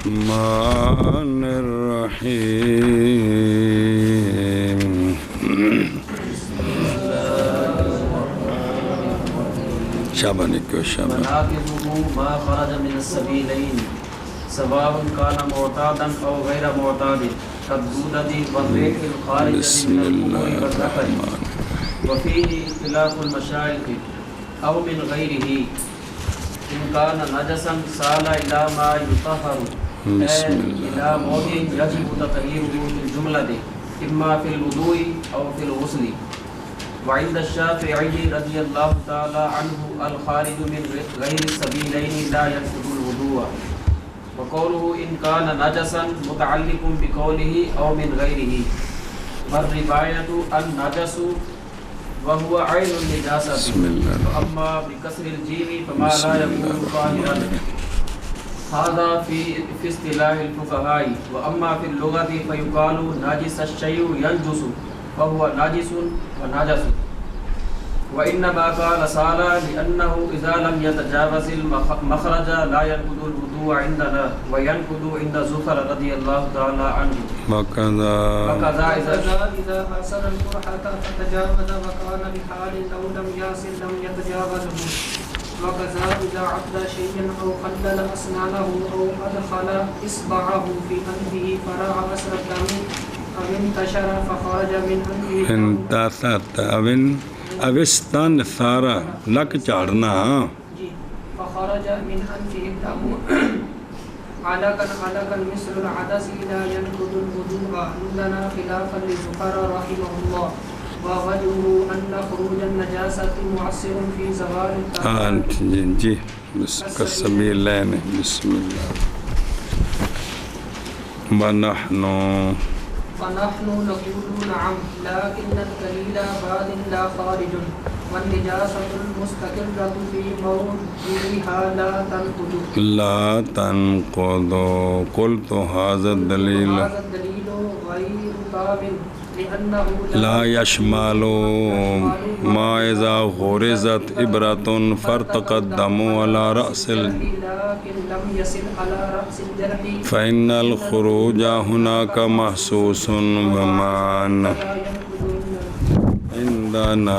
الرحمن الرحيم شابانك وشابان مناقبه ما خرج من السبيلين سواء كان معتادا أو غير معتاد كالدودة والريح الخارجة بسم من الله القبور والذكر الرحمن وفيه اختلاف المشايخ أو من غيره إن كان نجسا سال إلى ما يطهر بسم الله إلى موضع يجب تطهيره في الجملة إما في الوضوء أو في الغسل وعند الشافعي رضي الله تعالى عنه الخارج من غير السبيلين لا ينقض الوضوء وقوله إن كان نجسا متعلق بقوله أو من غيره والرواية النجس وهو عين النجاسة بسم الله وأما بكسر الجيم فما لا يكون طاهرا هذا في اصطلاح الفقهاء وأما في اللغة فيقال ناجس الشيء ينجس وهو ناجس ونجس وإنما قال سال لأنه إذا لم يتجاوز المخرج لا ينقض الوضوء عندنا وينقض عند زفر رضي الله تعالى عنه وكذا وكذا إذا حصل القرحة فتجاوز وكان بحال أو لم يصل لم يتجاوزه وكذا إذا عقد شيئا أو خلل أسنانه أو أدخل إصبعه في أنفه فرأى أثر الدم أو انتشر فخرج من أنفه انتثت اوستان ثارا لک چاڑنا فخرج من أنفه الدم علقا مثل العدس لا ينقض الوضوء عندنا خلافا لزفر رحمه الله ووجهه أن خروج النجاسة مؤثر في زوال الطهارة جی كالسبيلين بسم الله ونحن نقول نعم لكن الدليل باد لا خارج والنجاسة المستقرة في موضعها لا تنقض لا تنقض قلت هذا الدليل هذا الدليل غير كامل لأنه لا يشمل ما إذا غرزت إبرة فارتقى الدم على رأس لكن لم يصل على رأس الجرح فإن الخروج هناك محسوس ومان لا ينقض عندنا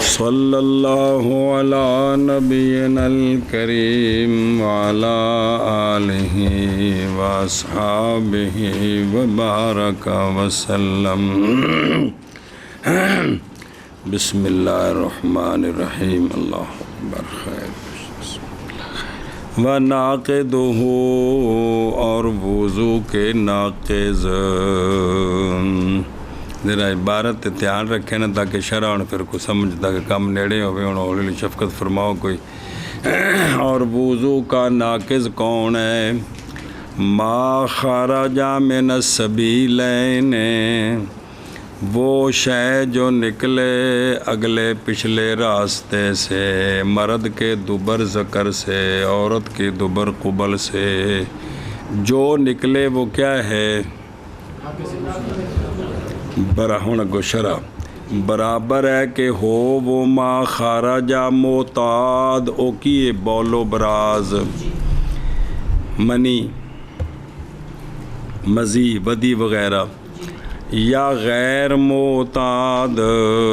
صلی اللہ علی نبینا الکریم وعلی آلہ واصحابہ وبارک وسلم بسم اللہ الرحمن الرحیم اللہ اکبر خیر وَنَاقِدُهُ اور وضو کے ناقض ذرا عبارت دھیان رکھے نا تاکہ شرح پھر کو سمجھتا کہ کم نیڑے ہوئے ہولی شفقت فرماؤ کوئی اور وضو کا ناقض کون ہے ما خرج من السبیلین وہ شے جو نکلے اگلے پچھلے راستے سے مرد کے دوبر ذکر سے عورت کی دوبر قبل سے جو نکلے وہ کیا ہے برہن گشرا برابر ہے کہ ہو وہ ما خارجہ معتاد او کیے بولو براز منی مزی ودی وغیرہ یا غیر معتاد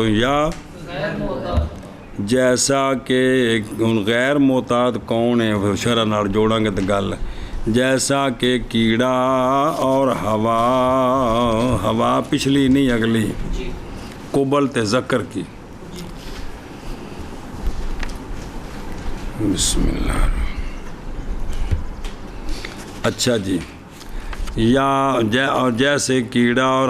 یا جیسا کہ غیر معتاد کون ہے شرح نال جوڑاں گے تو گل جیسا کہ کیڑا اور ہوا پچھلی نہیں اگلی قبل تے ذکر کی بسم اللہ اچھا جی یا جیسے کیڑا اور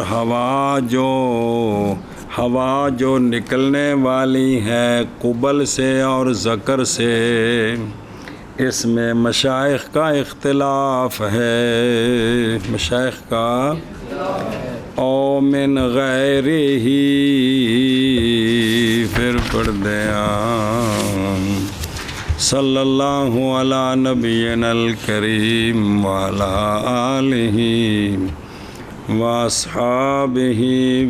ہوا جو نکلنے والی ہے قبل سے اور ذکر سے اس میں مشائخ کا اختلاف ہے مشائخ کا او من غیر ہی پھر پڑھ دیا صلی اللہ علی نبینا الکریم وعلی آلہ واصحابہ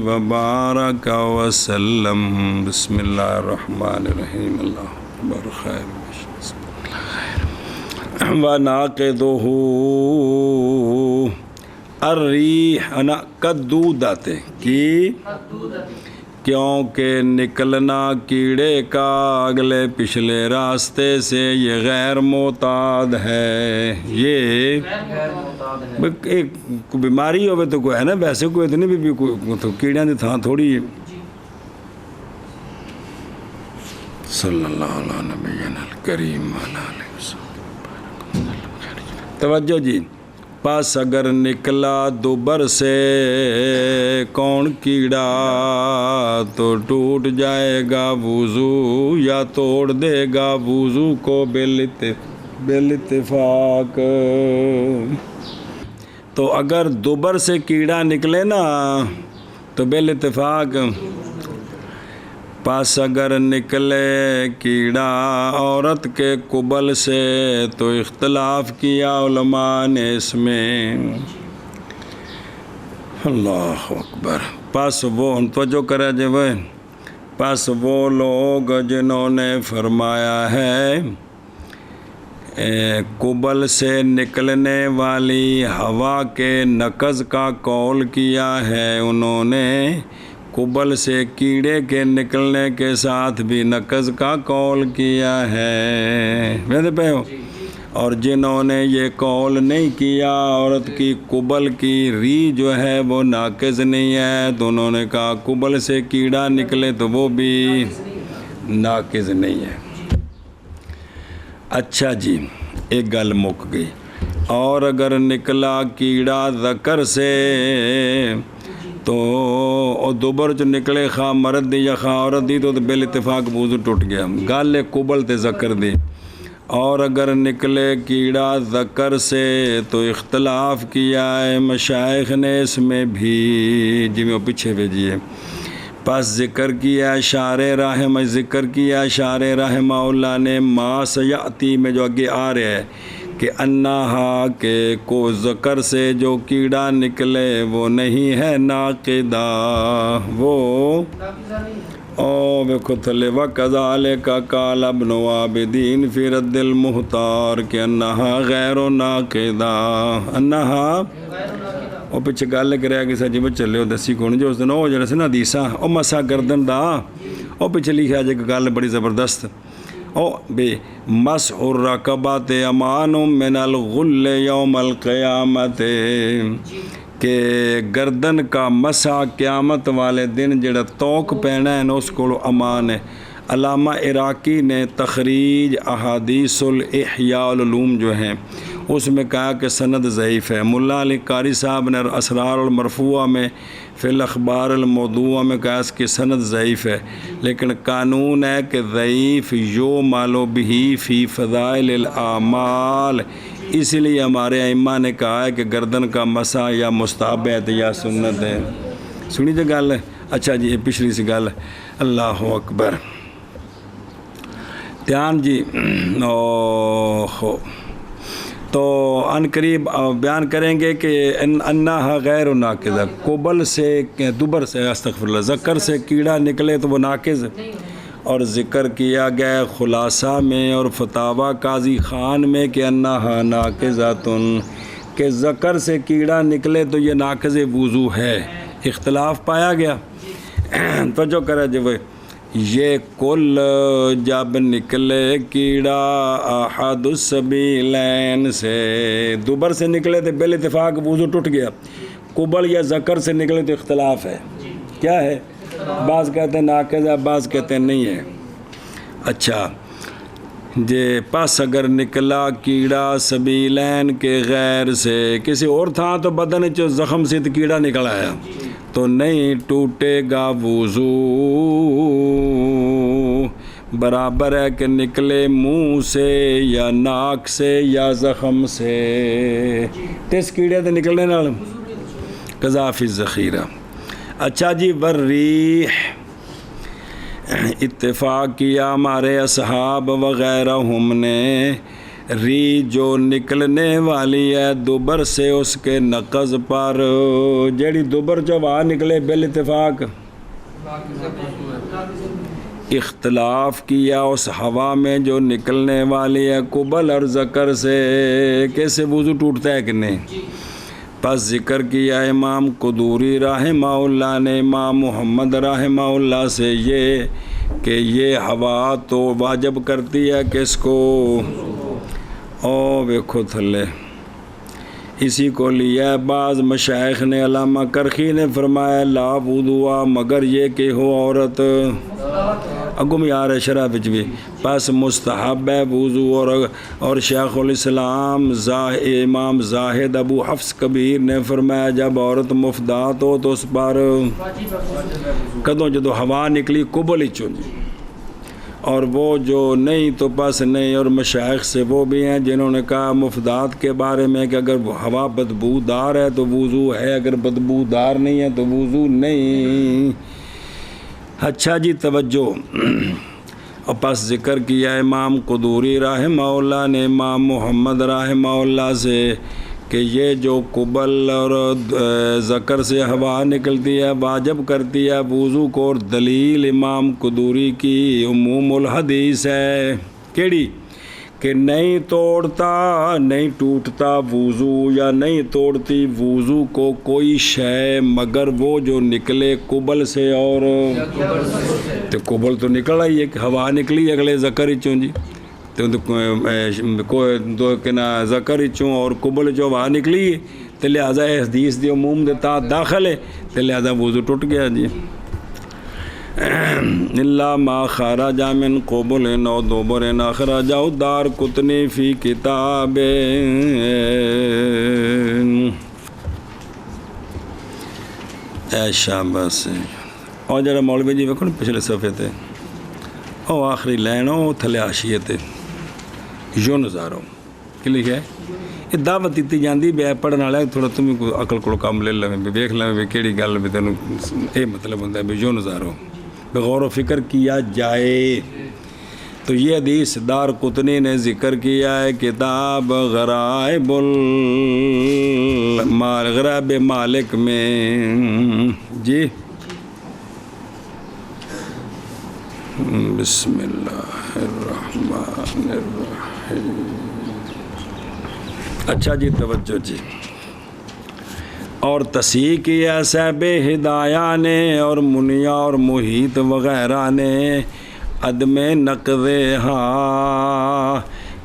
وبارک وسلم. بسم اللہ الرحمن الرحیم. اللہ اکبر. خیر وناقضہ الریح قدودت کی کیونکہ نکلنا کیڑے کا اگلے پچھلے راستے سے یہ غیر معتاد ہے. یہ ایک بیماری ہوئے تو کوئی ہے نا، ویسے کوئی اتنی بھی کوئی تو کیڑیاں دی تھان تھوڑی ہے. صلی اللہ علیہ نبینا الکریم علیہ وسلم. توجہ جی. پس اگر نکلا دوبر سے کون کیڑا تو ٹوٹ جائے گا وضو یا توڑ دے گا وضو کو بالاتفاق. تو اگر دوبر سے کیڑا نکلے نا تو بالاتفاق. پس اگر نکلے کیڑا عورت کے قبل سے تو اختلاف کیا علماء نے اس میں. اللہ اکبر. پس وہ توجہ کرے جو پس وہ لوگ جنہوں نے فرمایا ہے قبل سے نکلنے والی ہوا کے نقض کا قول کیا ہے، انہوں نے قبل سے کیڑے کے نکلنے کے ساتھ بھی نقض کا قول کیا ہے. میرے پہ ہو. اور جنہوں نے یہ قول نہیں کیا عورت کی قبل کی ری جو ہے وہ ناقض نہیں ہے، تو انہوں نے کہا قبل سے کیڑا نکلے تو وہ بھی ناقض نہیں ہے. اچھا جی، ایک گل مک گئی. اور اگر نکلا کیڑا ذکر سے تو دوبر جو نکلے خواہ مرد دی یا خواہ عورت دی تو بال اتفاق وضو ٹوٹ گیا. گل قبل تے ذکر دی. اور اگر نکلے کیڑا ذکر سے تو اختلاف کیا ہے مشائخ نے اس میں بھی، جی میں پیچھے بھیجیے. پس ذکر کیا شارع رحمہ اللہ نے ما سیاتی میں جو آگے آ رہا ہے کہ انہا کے کو ذکر سے جو کیڑا نکلے وہ نہیں ہے ناقدہ، وہ بیکھو تھلے وَكَذَلِكَ قَالَ ابْنُ عابدین فی رد المحتار کہ انہا غیر ناقدہ. انہا وہ پیچھے گل کرے گی سا جی میں چلے ہو دسی کون جو اس دن وہ جڑا سے نا حدیثہ او مسا گردن دا وہ پیچھے لکھا جائے کہ گل بڑی زبردست او بے مسح الرقبات امان من الغل یوم القیامت کہ گردن کا مسح قیامت والے دن جڑا توق پہنا ہے اس کو امان ہے. علامہ عراقی نے تخریج احادیث الاحیاء العلوم جو ہیں اس میں کہا کہ سند ضعیف ہے. ملا علی قاری صاحب نے اسرار المرفوعہ میں فی الاخبار الموضوعہ میں کہا اس کی سند ضعیف ہے، لیکن قانون ہے کہ ضعیف یو مالو بھی فی فضائل الاعمال. اس لیے ہمارے ائمہ نے کہا ہے کہ گردن کا مسح یا مستحب ہے یا سنت ہے. سنی جو گل ہے. اچھا جی پچھلی سی گل. اللہ اکبر. دھیان جی. تو ان قریب بیان کریں گے کہ انہا غیر ناقضہ، قبل سے دوبر سے استغفر اللہ ذکر سے کیڑا نکلے تو وہ ناقض. اور ذکر کیا گیا خلاصہ میں اور فتاوی قاضی خان میں کہ انہا ناقضاتن کہ ذکر سے کیڑا نکلے تو یہ ناقض وضو ہے. اختلاف پایا گیا. توجہ کرے جو یہ کل جب نکلے کیڑا احد السبیلین سے دوبر سے نکلے تو بال اتفاق وضو ٹوٹ گیا. قبل یا ذکر سے نکلے تو اختلاف ہے. کیا ہے؟ بعض کہتے ہیں ناقض ہے، بعض کہتے ہیں نہیں ہے. اچھا جے پس اگر نکلا کیڑا سبیلین کے غیر سے کسی اور تھا تو بدن چو زخم سے کیڑا نکل آیا تو نہیں ٹوٹے گا وضو. برابر ہے کہ نکلے منہ سے یا ناک سے یا زخم سے. تیس کیڑے تو نکلنے نال قضا فی الذخیرہ. اچھا جی والریح اتفاق کیا ہمارے اصحاب وغیرہ ہم نے ری جو نکلنے والی ہے دوبر سے اس کے نقض پر، جیڑی دوبر جو باہر نکلے بال اتفاق اختلاف کیا اس ہوا میں جو نکلنے والی ہے قبل اور ذکر سے، کیسے وضو ٹوٹتا ہے کہ نہیں؟ پس ذکر کیا امام قدوری رحمہ اللہ نے امام محمد رحمہ اللہ سے یہ کہ یہ ہوا تو واجب کرتی ہے کس کو؟ او ویکھو تھلے اسی کو لیا بعض مشائخ نے، علامہ کرخی نے فرمایا لا وضوء مگر یہ کہ ہو عورت اگم یار شرح بچ بھی پس مستحب ہے وضو، اور شیخ الاسلام امام زاہد ابو حفص کبیر نے فرمایا جب عورت مفدات ہو تو اس پر کدوں جدو ہوا نکلی قبل ہی چنی، اور وہ جو نہیں تو پس نہیں، اور مشائخ سے وہ بھی ہیں جنہوں نے کہا مفدات کے بارے میں کہ اگر وہ ہوا بدبودار ہے تو وضو ہے، اگر بدبودار نہیں ہے تو وضو نہیں۔ اچھا جی توجہ، اور پس ذکر کیا امام قدوری رحمہ اللہ نے امام محمد رحمہ اللہ سے کہ یہ جو قبل اور ذکر سے ہوا نکلتی ہے واجب کرتی ہے وضو کو، اور دلیل امام قدوری کی عموم الحدیث ہے کیڑی کہ نہیں توڑتا نہیں ٹوٹتا وضو یا نہیں توڑتی وضو کو کوئی شے مگر وہ جو نکلے قبل سے، اور تو قبل تو نکل آئی ہے کہ ہوا نکلی اگلے ذکر ہی چوں جی، تو کہنا ذکر ہی چوں اور قبل جو ہوا نکلی ہے تو لہٰذا حدیث دی عموم دے تحت داخل ہے تو لہٰذا وضو ٹوٹ گیا جی۔ اللہ ما خرج من قبل او دبر اخرجہ دار قطنی فی کتاب، اے شاباش۔ اور جرا مولوی جی ویکھو پچھلے صفحے تے او آخری لائن او تھلے حاشیے تے یوں نظارو کی لکھا ہے، یہ دعوت دیتی جاندی بے پڑھن والے تھوڑا تمہیں کوئی عقل کو کام لے لو ویکھ لو بھی کیڑی گل بھی تینوں یہ مطلب ہوتا ہے بھی یوں نظارو بغور و فکر کیا جائے۔ تو یہ حدیث دار قطنی نے ذکر کیا ہے کتاب غرائب مالک میں جی۔ بسم اللہ الرحمن الرحیم۔ اچھا جی توجہ جی، اور تصحیح کیا صاحب ہدایہ نے اور منیا اور محیط وغیرہ نے عدم نقض ہاں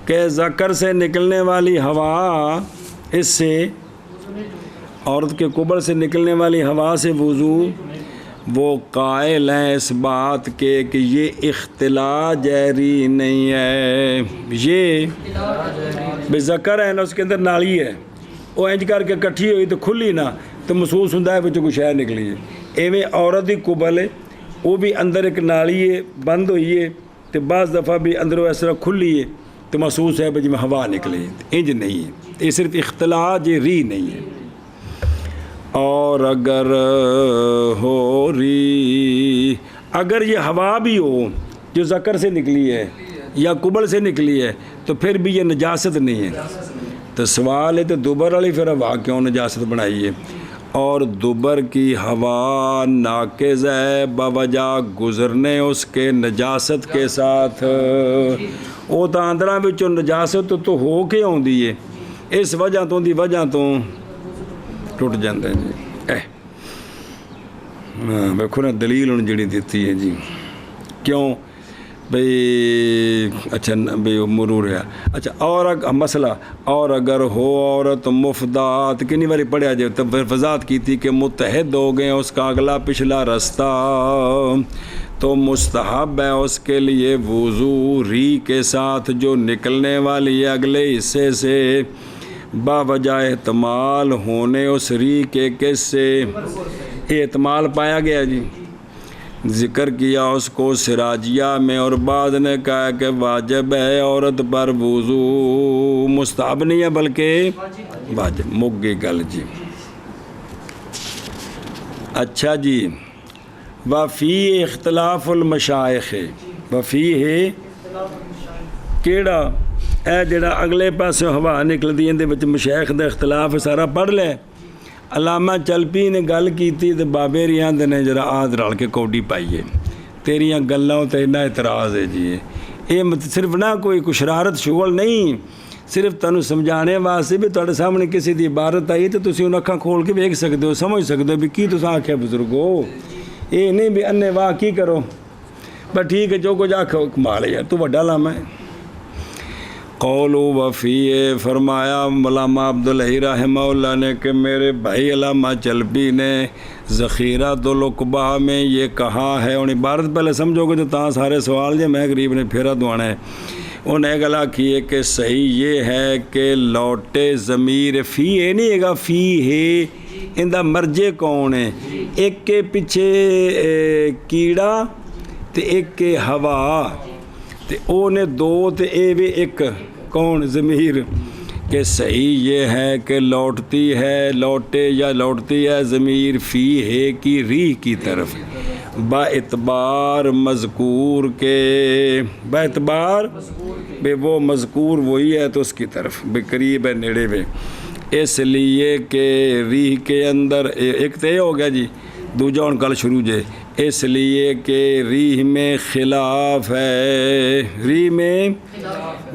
کہ ذکر سے نکلنے والی ہوا اس سے عورت کے قبل سے نکلنے والی ہوا سے وضو، وہ قائل ہیں اس بات کے کہ یہ اختلاع جاری نہیں ہے، یہ بے ذکر ہے نا اس کے اندر نالی ہے وہ انج کر کے کٹھی ہوئی تو کھلی نہ تو محسوس ہوتا ہے بچوں کو شہر نکلی ہے، ایویں عورت ہی قبل ہے وہ بھی اندر ایک نالی ہے بند ہوئی ہے تو بعض دفعہ بھی اندر اس طرح کھلی ہے تو محسوس ہے بھائی میں ہوا نکلی انج نہیں ہے، یہ صرف اختلاع جاری نہیں ہے۔ اور اگر ہو ری اگر یہ ہوا بھی ہو جو ذکر سے نکلی ہے یا قبل سے نکلی ہے تو پھر بھی یہ نجاست نہیں ہے، تو سوال ہے تو دوبر والی پھر ہوا کیوں نجاست بنائی ہے؟ اور دوبر کی ہوا ناقض ہے بوجہ گزرنے اس کے نجاست کے ساتھ، وہ تو اندراں وچوں نجاست تو ہو کے آوندی ہے اس وجہ تو دی وجہ تو ٹوٹ جاتا ہے جی۔ ویکھو نا دلیل انہوں جڑی دیتی ہے جی کیوں بھئی اچھا بھئی مرور ہے اچھا، اور مسئلہ اور اگر ہو عورت مفدات کنی باری پڑھیا جائے تو وضاحت کی تھی کہ متحد ہو گئے اس کا اگلا پچھلا رستہ تو مستحب ہے اس کے لیے وضو ری کے ساتھ جو نکلنے والی ہے اگلے حصے سے باوجہ احتمال ہونے اس ری کے کس سے احتمال پایا گیا جی، ذکر کیا اس کو سراجیہ میں، اور بعد نے کہا کہ واجب ہے عورت پر وضو، مستحب نہیں ہے بلکہ واجب، مک گئی گل جی۔ اچھا جی، وفی اختلاف المشائخ، وفی ہے کیڑا اے جڑا اگلے پاسے ہوا نکلدی اندے وچ مشائخ دا اختلاف سارا پڑھ لے علامہ چلپی نے گل کیتی تے بابے ریاں دے نے جرا آد رل کے کوڈی پائیے تیریاں گلاں تے اتنا اعتراض ہے جی یہ صرف نہ کوئی شرارت شغل نہیں صرف تانوں سمجھانے واسطے بھی تہاڈے سامنے کسی دی عبارت آئی تے تسی انہاں اکھاں کھول کے ویکھ سکدے ہو سمجھ سکدے ہو بھی کی تساں آکھیا بزرگو یہ نہیں بھی انے واہ کی کرو بس ٹھیک ہے جو کچھ آکھو کمال ہے یار تو وڈا علامہ ہے قول وفی فرمایا علامہ عبدالحی رحمہ اللہ نے کہ میرے بھائی علامہ چلپی نے ذخیرہ العقبہ میں یہ کہا ہے اور عبارت پہلے سمجھو گے تو تاں سارے سوال میں غریب نے پھیرا دوانا ہے انہیں ایک گلا کیے کہ صحیح یہ ہے کہ لوٹے ضمیر فی ہے نہیں ہے گا فی ہے اندہ مرجے کون ہے ایک کے پیچھے کیڑا تے ایک کے ہوا تے او نے دو تے اے وے ایک کون ضمیر کہ صحیح یہ ہے کہ لوٹتی ہے لوٹے یا لوٹتی ہے ضمیر فی ہے کی ریح کی طرف با اعتبار مذکور کے با اعتبار بے وہ مذکور وہی ہے تو اس کی طرف بے قریب ہے نیڑے بے اس لیے کہ ریح کے اندر ایک تے ہو گیا جی دوجا ان کل شروع جے اس لیے کہ ریح میں خلاف ہے ریح میں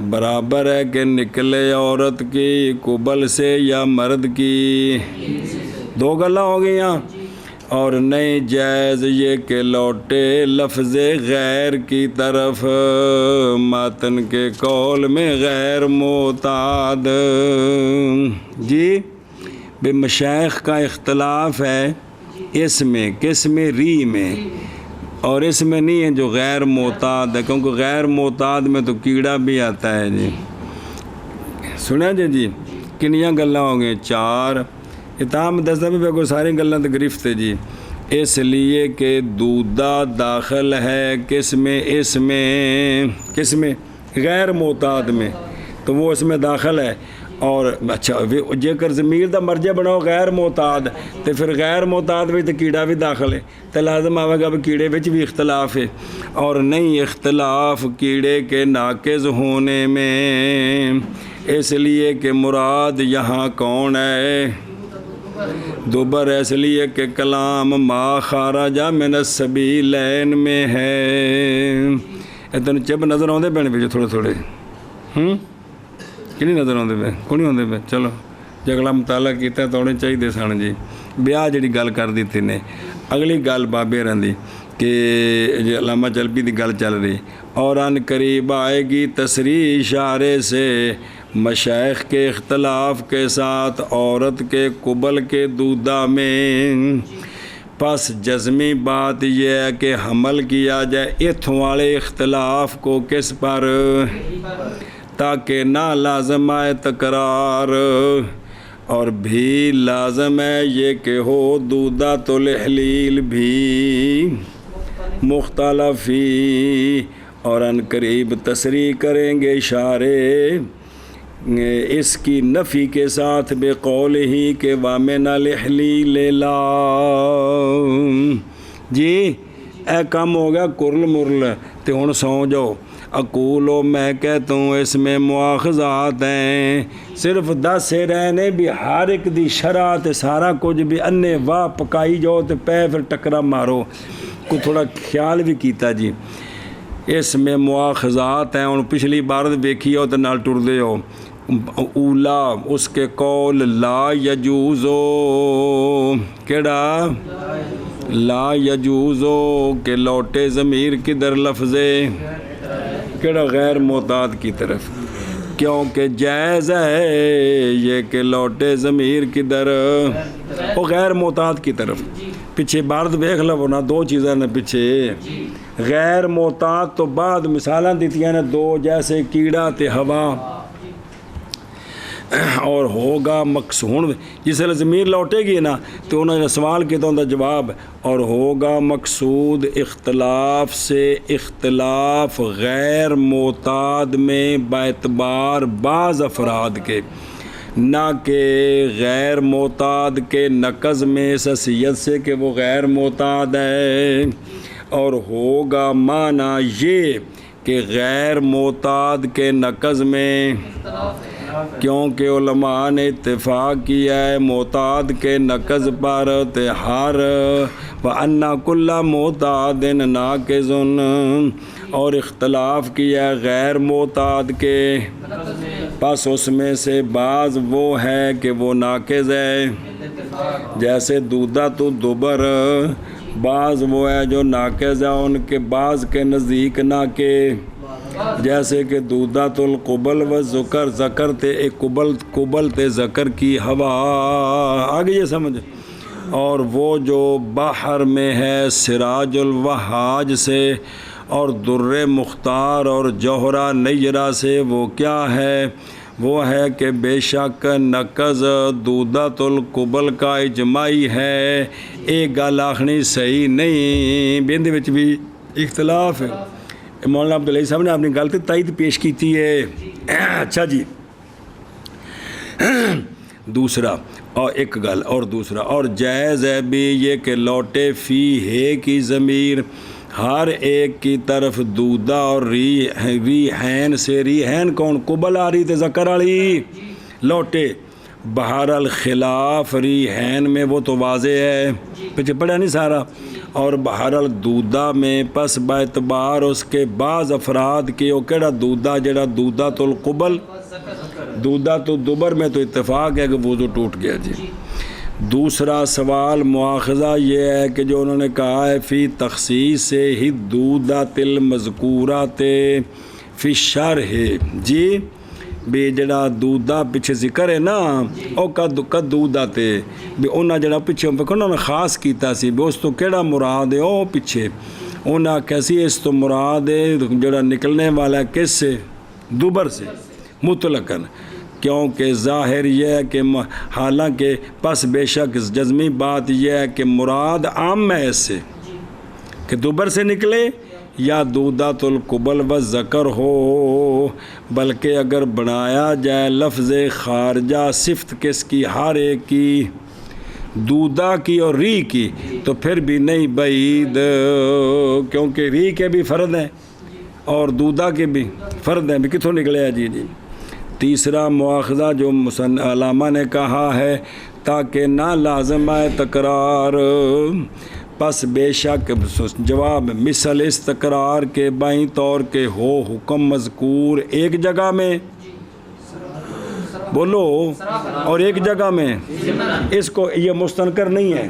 برابر ہے کہ نکلے عورت کی قبل سے یا مرد کی دو گلاں ہو گئیاں اور نہیں جائز یہ کہ لوٹے لفظ غیر کی طرف ماتن کے قول میں غیر معتاد جی بے مشائخ کا اختلاف ہے اس میں کس میں ری میں اور اس میں نہیں ہے جو غیر معتاد ہے کیونکہ غیر معتاد میں تو کیڑا بھی آتا ہے جی سنیا جی کنیاں گلاں ہو گئیں چار اتام دستا بھی کوئی ساری گلاں تو گرفت ہے جی اس لیے کہ دودہ داخل ہے کس میں غیر معتاد میں تو وہ اس میں داخل ہے اور اچھا جے کر ضمیر دا مرجع بناؤ غیر معتاد تو پھر غیر معتاد بھی تو کیڑا بھی داخل ہے تو لازم آئے گا کیڑے وچ بھی اختلاف ہے اور نہیں اختلاف کیڑے کے ناقص ہونے میں اس لیے کہ مراد یہاں کون ہے دوبر اس لیے کہ کلام ما خارج من السبیلین میں ہے اتنے چب نظر آتے پہ بھی تھوڑے تھوڑے کہ نہیں نظر آتے پہ کو نہیں آتے پہ چلو جگلا مطالعہ کیا تو ہونے چاہیے سن جی بیاہ جڑی گل کر دیتی نے اگلی گل بابے رہی کہ علامہ چلپی دی گل چل رہی اور ان قریب آئے گی تصریح اشارے سے مشائخ کے اختلاف کے ساتھ عورت کے قبل کے دودہ میں پس جزمی بات یہ ہے کہ حمل کیا جائے اتھوں والے اختلاف کو کس پر تاکہ نہ لازم آئے تکرار اور بھی لازم ہے یہ کہ ہو دودہ تو الحلیل بھی مختلفی اور ان قریب تصریح کریں گے اشارے اس کی نفی کے ساتھ بے قول ہی کہ وامن الحلیل لا جی اے کم ہو گیا کرل مرل تے ہن سو جاؤ اقولو میں کہتا ہوں اس میں مواخذات ہیں صرف 10 سے رہنے بھی ہر ایک دی شرح تے سارا کچھ بھی انے واہ پکائی جاؤ تے پہ پھر ٹکرا مارو کو تھوڑا خیال بھی کیتا جی اس میں مواخذات ہیں ان پچھلی بار دیکھی ہو تو نال ٹر دے ہو اولا اس کے قول لا یجوزو کیڑا لا یجوزو کہ لوٹے ضمیر کدھر لفظے کیڑا غیر معتاد کی طرف کیونکہ جائز ہے یہ کہ لوٹے ضمیر کدھر وہ غیر معتاد کی طرف پیچھے بارد دیکھ لو نا دو چیزیں نے پیچھے غیر معتاد تو بعد مثالاں دیتی ہیں دو جیسے کیڑا تے ہوا اور ہوگا مقصود جس ویلے ضمیر لوٹے گی نا تو انہوں نے سوال کیا تو ان کا جواب اور ہوگا مقصود اختلاف سے اختلاف غیر معتاد میں باعتبار بعض افراد کے نہ کہ غیر معتاد کے نقض میں اس حیثیت سے کہ وہ غیر معتاد ہے اور ہوگا معنی یہ کہ غیر معتاد کے نقض میں، کیونکہ علماء نے اتفاق کیا ہے معتاد کے نقض پر ہر وَأَنَّ كُلَّ مُعْتَادٍ نَاقِضٌ، اور اختلاف کیا ہے غیر معتاد کے، پس اس میں سے بعض وہ ہے کہ وہ ناقض ہے، جیسے دودہ تو دبر، بعض وہ ہے جو ناقض ہے ان کے بعض کے نزدیک ناقض، جیسے کہ دودہ القبل و ذکر، ذکر تے ایک قبل تے ذکر کی ہوا، آگے یہ سمجھ، اور وہ جو بحر میں ہے سراج الوہاج سے اور در مختار اور جوہرہ نیرہ سے، وہ کیا ہے؟ وہ ہے کہ بے شک نقض دودت القبل کا اجماعی ہے، ایک گل آخنی صحیح نہیں، بیندے وچ بھی اختلاف ہے۔ مولانا عبدالعزیز صاحب نے اپنی گل تے تائید پیش کیتی ہے۔ اچھا جی، دوسرا اور ایک گل اور دوسرا اور جائز ہے بھی یہ کہ لوٹے فی ہے کی ضمیر ہر ایک کی طرف دودہ اور ریحین سے، ریحین کون؟ قبل آ رہی تے ذکر والی لوٹے، بہر الخلاف ریحین میں وہ تو واضح ہے، پیچھے پڑھا نہیں سارا، اور بہر الدودہ میں پس باعتبار اس کے بعض افراد کے، وہ کیڑا دودہ جڑا دودہ تو القبل، دودہ تو دبر میں تو اتفاق ہے کہ وضو ٹوٹ گیا جی۔ دوسرا سوال مواخذہ یہ ہے کہ جو انہوں نے کہا ہے فی تخصیص سے ہی دودۃ المذکورات فی شرح، جی بھی جڑا دودہ پیچھے ذکر ہے نا او کد دودہ تے بھی انہاں جڑا پیچھے انہوں نے خاص کیتا سی بھی اس تو کیڑا مراد ہے، او پیچھے انہاں کیسی اس تو مراد ہے جڑا نکلنے والا ہے کس سے؟ دوبر سے مطلقاً، کیونکہ ظاہر یہ ہے کہ حالانکہ پس بے شک جزمی بات یہ ہے کہ مراد عام ہے اس سے کہ دوبر سے نکلے یا دودۃ القبل و ذکر ہو، بلکہ اگر بنایا جائے لفظ خارجہ صفت کس کی؟ ہر ایک کی، دودہ کی اور ری کی، تو پھر بھی نہیں بعید، کیونکہ ری کے بھی فرد ہیں اور دودہ کے بھی فرد ہیں، بھی کتوں نکلے ہیں جی جی۔ تیسرا مواخذہ جو علامہ نے کہا ہے تاکہ نہ لازم آئے تکرار، پس بے شک جواب مثل اس تکرار کے بائیں طور کے ہو حکم مذکور ایک جگہ میں، بولو، اور ایک جگہ میں، اس کو یہ مستنکر نہیں ہے،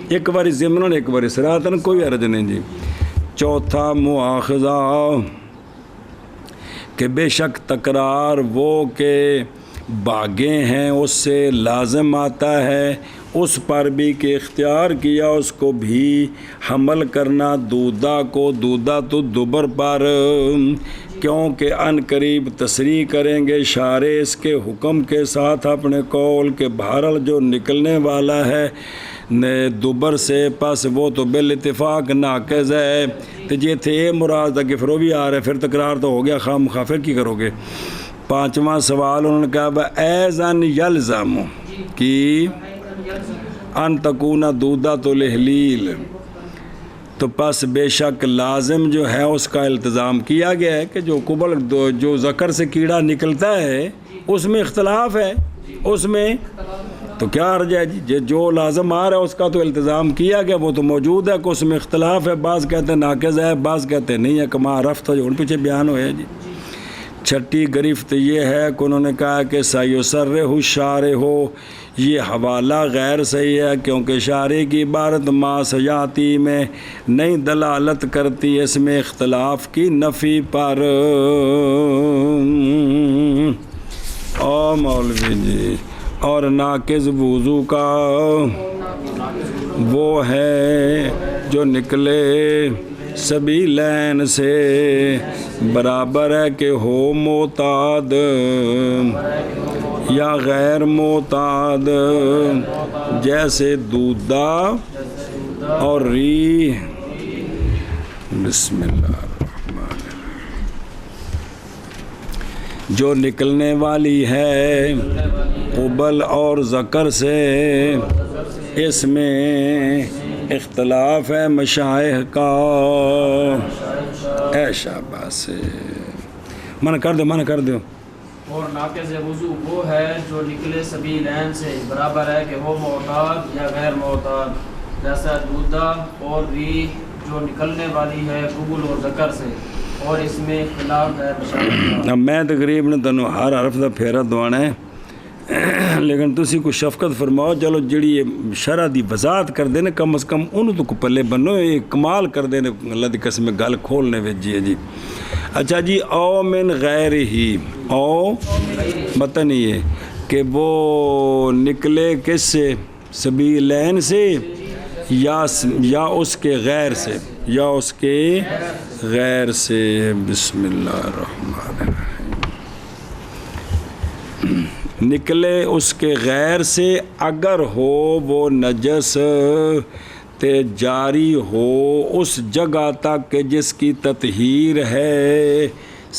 ایک باری ضمناً ایک باری صراحتاً، کوئی عرض نہیں جی۔ چوتھا مواخذہ کہ بے شک تکرار وہ کہ باغیں ہیں اس سے لازم آتا ہے، اس پر بھی کہ اختیار کیا اس کو بھی حمل کرنا دودہ کو دودہ تو دبر پر، کیونکہ ان قریب تصریح کریں گے شارع اس کے حکم کے ساتھ اپنے قول کے بہرحال جو نکلنے والا ہے دوبر سے، پس وہ تو بالاتفاق ناقض ہے، تو یہ تھے مراد کہ پھر وہ بھی آ رہے، پھر تکرار تو ہو گیا خام خواہ، پھر کی کرو گے؟ پانچواں سوال انہوں نے کہا ایزن یلزم کی ان تکون دودۃ الحلیل، تو پس بے شک لازم جو ہے اس کا التزام کیا گیا ہے کہ جو قبل جو ذکر سے کیڑا نکلتا ہے اس میں اختلاف ہے، اس میں تو کیا عرض ہے جی، جو لازم آ رہا ہے اس کا تو التزام کیا گیا، وہ تو موجود ہے کہ اس میں اختلاف ہے، بعض کہتے ہیں ناقض ہے، بعض کہتے ہیں نہیں ہے، کما رفت جو ان پیچھے بیان ہوئے جی۔ چھٹی گرفت یہ ہے کہ انہوں نے کہا کہ سیسرہ الشارع ہو، یہ حوالہ غیر صحیح ہے کیونکہ شارع کی عبارت ما سیاتی میں نہیں دلالت کرتی اس میں اختلاف کی نفی پر۔ او مولوی جی، اور ناقض وضو کا وہ ہے جو نکلے سبیلین سے، برابر ہے کہ ہو معتاد یا غیر معتاد، جیسے دودہ اور ریح۔ بسم اللہ الرحمن الرحیم۔ جو نکلنے والی ہے قبل اور ذکر سے، اس میں اختلاف ہے مشائخ کا اے شاباش، منع کر دو اور ناقض وضو وہ ہے جو نکلے سبیلین سے، برابر ہے کہ وہ معتاد یا غیر معتاد، جیسا دودھا اور ریح جو نکلنے والی ہے قبول اور ذکر سے، اور اس میں اختلاف ہے بشارت کا۔ اب میں تقریباً تنوں ہر حرف دا پھیرا دوانا ہے، لیکن تسی کو شفقت فرماؤ، چلو جڑی شرع دی وضاحت کر دینے کم از کم انہوں تو کو پلے بنو، یہ کمال کر دینے اللہ دی قسم گل کھولنے ویجی ہے جی۔ اچھا جی، او من غیر ہی، او متن یہ کہ وہ نکلے کس سے، سبیلین سے یا اس کے غیر سے، یا اس کے غیر سے۔ بسم اللہ الرحمن الرحیم۔ نکلے اس کے غیر سے اگر ہو وہ نجس تے جاری ہو اس جگہ تک کہ جس کی تطہیر ہے۔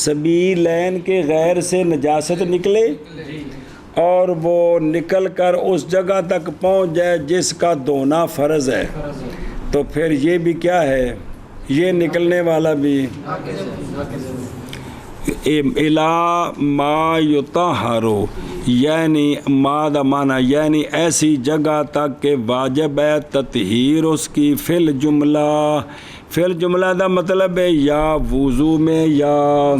سبیلین کے غیر سے نجاست نکلے اور وہ نکل کر اس جگہ تک پہنچ جائے جس کا دھونا فرض ہے، تو پھر یہ بھی کیا ہے، یہ نکلنے والا بھی الا ما یطہرو، یعنی مادہ معنی یعنی ایسی جگہ تک کہ واجب ہے تطہیر اس کی، فی الجملہ دا مطلب ہے یا وضو میں یا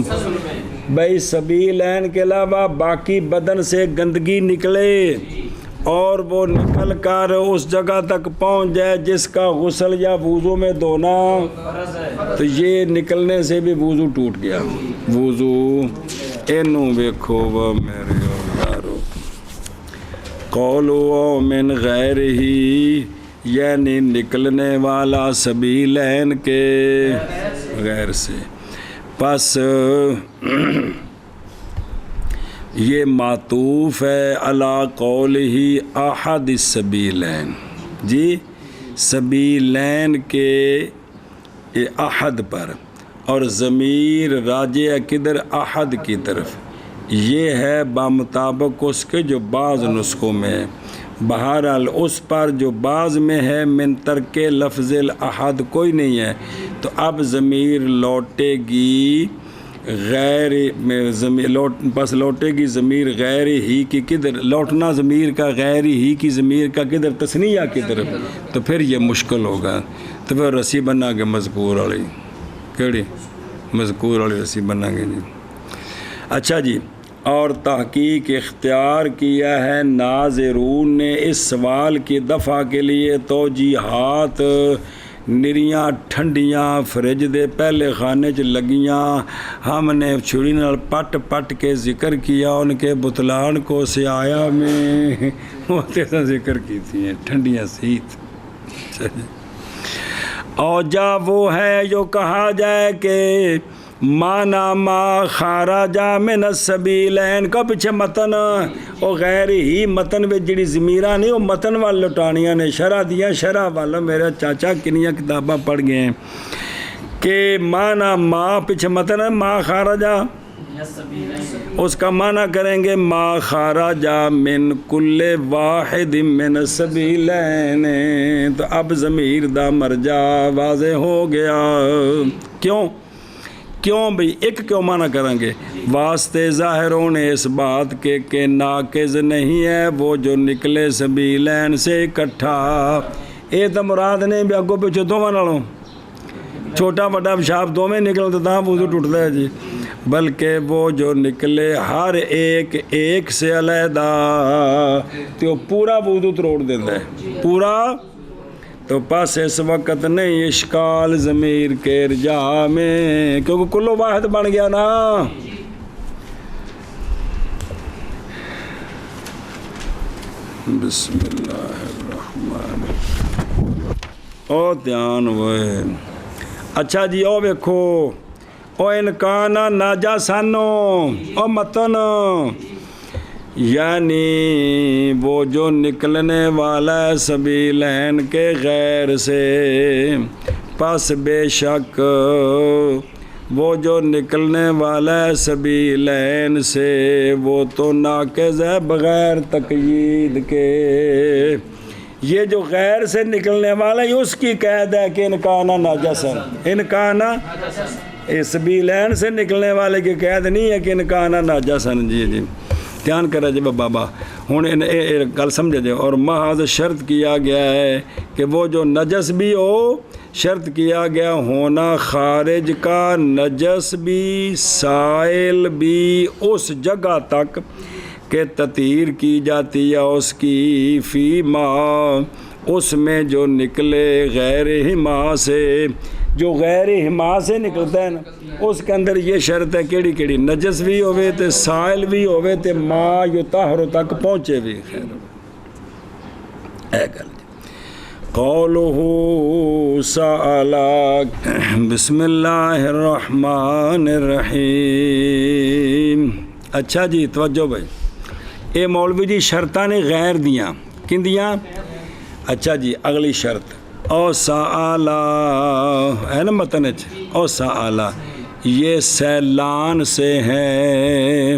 بھائی سبیلین کے علاوہ باقی بدن سے گندگی نکلے اور وہ نکل کر اس جگہ تک پہنچ جائے جس کا غسل یا وضو میں دھونا، تو یہ نکلنے سے بھی وضو ٹوٹ گیا۔ وضو اینوں ویکھو وہ میرے یارو، قولو من غیر ہی یعنی نکلنے والا سبیلین کے غیر سے۔ پس یہ معطوف ہے علی قولہ احد السبیلین، جی سبیلین کے احد پر، اور ضمیر راجع ہے کدھر، احد کی طرف، یہ ہے بمطابق اس کے جو بعض نسخوں میں ہے، بہرحال اس پر جو بعض میں ہے من ترک لفظ الاحد کوئی نہیں ہے، تو اب ضمیر لوٹے گی غیر بس لوٹے گی ضمیر غیر ہی کی کدھر، لوٹنا ضمیر کا غیر ہی کی ضمیر کا کدھر، تثنیہ کی طرف، تو پھر یہ مشکل ہوگا، تو پھر رسی بنا کے مذکور والی، کیڑی مذکور والی رسی بنا گے جی۔ اچھا جی، اور تحقیق اختیار کیا ہے ناظرون نے اس سوال کی دفع کے لیے توجیہات، نریاں ٹھنڈیاں فریج دے پہلے خانے چ لگیاں، ہم نے چھری نال پٹ پٹ کے ذکر کیا ان کے بطلان کو سیایا میں، وہ تیسا ذکر کی تھی ٹھنڈیاں سیت۔ اوجا وہ ہے جو کہا جائے کہ مانا ما خارجا من السبیلین کا پیچھے متن، او غیر ہی متن وچ جڑی ضمیراں نہیں وہ متن وال لٹانیاں نے، شرح دیاں شرح والا میرا چاچا کنیاں کتاباں پڑھ گئے ہیں کہ مانا ما پیچھے متن ہے ما خارجا، اس کا معنی کریں گے ما خارجا من کل واحد من السبیلین، تو اب ضمیر دا مرجع واضح ہو گیا۔ کیوں بھئی ایک کیوں معنی کریں گے، واسطے ظاہر ہونے اس بات کے کہ ناقض نہیں ہے وہ جو نکلے سبیلین سے اکٹھا، اے تو مراد نہیں بھی اگو پیچھے دوواں نالوں چھوٹا بڑا پیشاب دوویں نکلوں تو تاں وضو ٹوٹتا ہے جی، بلکہ وہ جو نکلے ہر ایک ایک سے علیحدہ تو پورا وضو توڑ دیتا ہے پورا، تو پس اس وقت نہیں اشکال ضمیر کے ارجاء میں، کیونکہ کلو واحد بن گیا نا۔ بسم اللہ الرحمن او دھیان ہوئے۔ اچھا جی او ویکھو، او انکانا ناجا سانو، او متن یعنی وہ جو نکلنے والا ہے سبیلین کے غیر سے، پس بے شک وہ جو نکلنے والا ہے سبیلین سے وہ تو ناقض ہے بغیر تقیید کے، یہ جو غیر سے نکلنے والا ہے اس کی قید ہے کہ انکانا ناجسن، انکانا سبیلین سے نکلنے والے کی قید نہیں ہے کہ انکانا ناجسن. جی جی دھیان کرے جی بابا. ہوں گل سمجھے جی. اور محض شرط کیا گیا ہے کہ وہ جو نجس بھی ہو، شرط کیا گیا ہونا خارج کا نجس بھی سائل بھی اس جگہ تک کہ تطہیر کی جاتی ہے اس کی فی ماں اس میں جو نکلے غیر حما سے، جو غیر حما سے نکلتا ہے نا اس کے اندر یہ شرط ہے کیڑی کیڑی، نجس بھی ہوئے تے سائل بھی ہوئے تے ما یطہر تک پہنچے بھی. خیر اے گل قولہ سألا. بسم اللہ الرحمن الرحیم. اچھا جی توجہ بھائی، اے مولوی جی شرطاں نے غیر دیاں کن دیاں. اچھا جی اگلی شرط او سالا ہے نا متن او سالا، یہ سیلان سے ہے.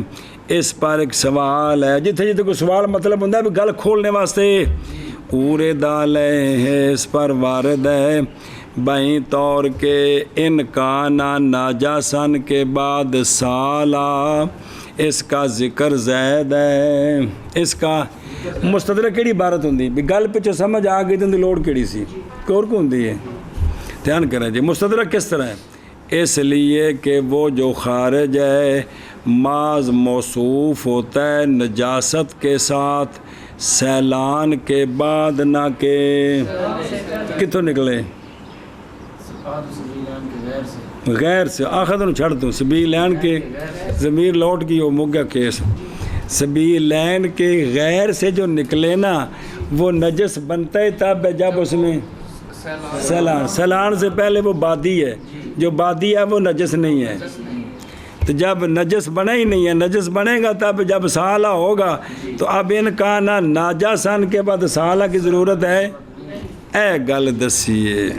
اس پر ایک سوال ہے، جتھے جتھے کوئی سوال مطلب ہوتا ہے بھی گل کھولنے واسطے. پورے دالے ہے اس پر وارد ہے بائیں طور کے انکانا ناجاسن کے بعد سالا اس کا ذکر زید ہے. اس کا مستدرک کیڑی عبارت ہوندی بھی گل پچھے سمجھ آ گئی تو لوڑ کیڑی سی کور کو ہوندی ہے. دھیان کریں جی. مستدرک کس طرح ہے؟ اس لیے کہ وہ جو خارج ہے معاذ موصوف ہوتا ہے نجاست کے ساتھ سیلان کے بعد نہ کہ کتوں نکلے غیر سے. آخر تو چھڑ دوں سبیلین کے ضمیر لوٹ کی وہ مگا کیس. سبیلین کے غیر سے جو نکلے نا وہ نجس بنتا ہے تب جب اس میں سیلان سے پہلے وہ بادی ہے، جو بادی ہے وہ نجس نہیں ہے. تو جب نجس بنا ہی نہیں ہے، نجس بنے گا تب جب سالہ ہوگا. تو اب ان کا نہ ناجاسن کے بعد سالہ کی ضرورت ہے. اے گل دسیے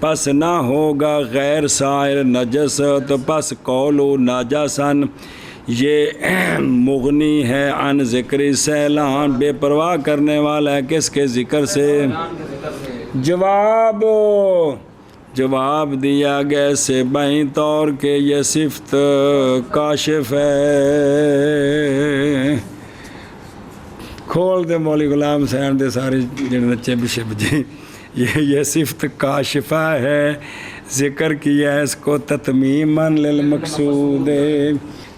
پس نہ ہوگا غیر سائر نجس تو پس قولو ناجاسن یہ مغنی ہے عن ذکر سیلان، بے پرواہ کرنے والا ہے کس کے ذکر سے. جواب دیا گیا سے بائیں طور کے یہ صفت کاشف ہے. کھول دے مولی غلام حسین دے سارے جڑے نچے بچے بجے. یہ صفت کاشفہ ہے، ذکر کیا ہے اس کو تتمیماً للمقصود.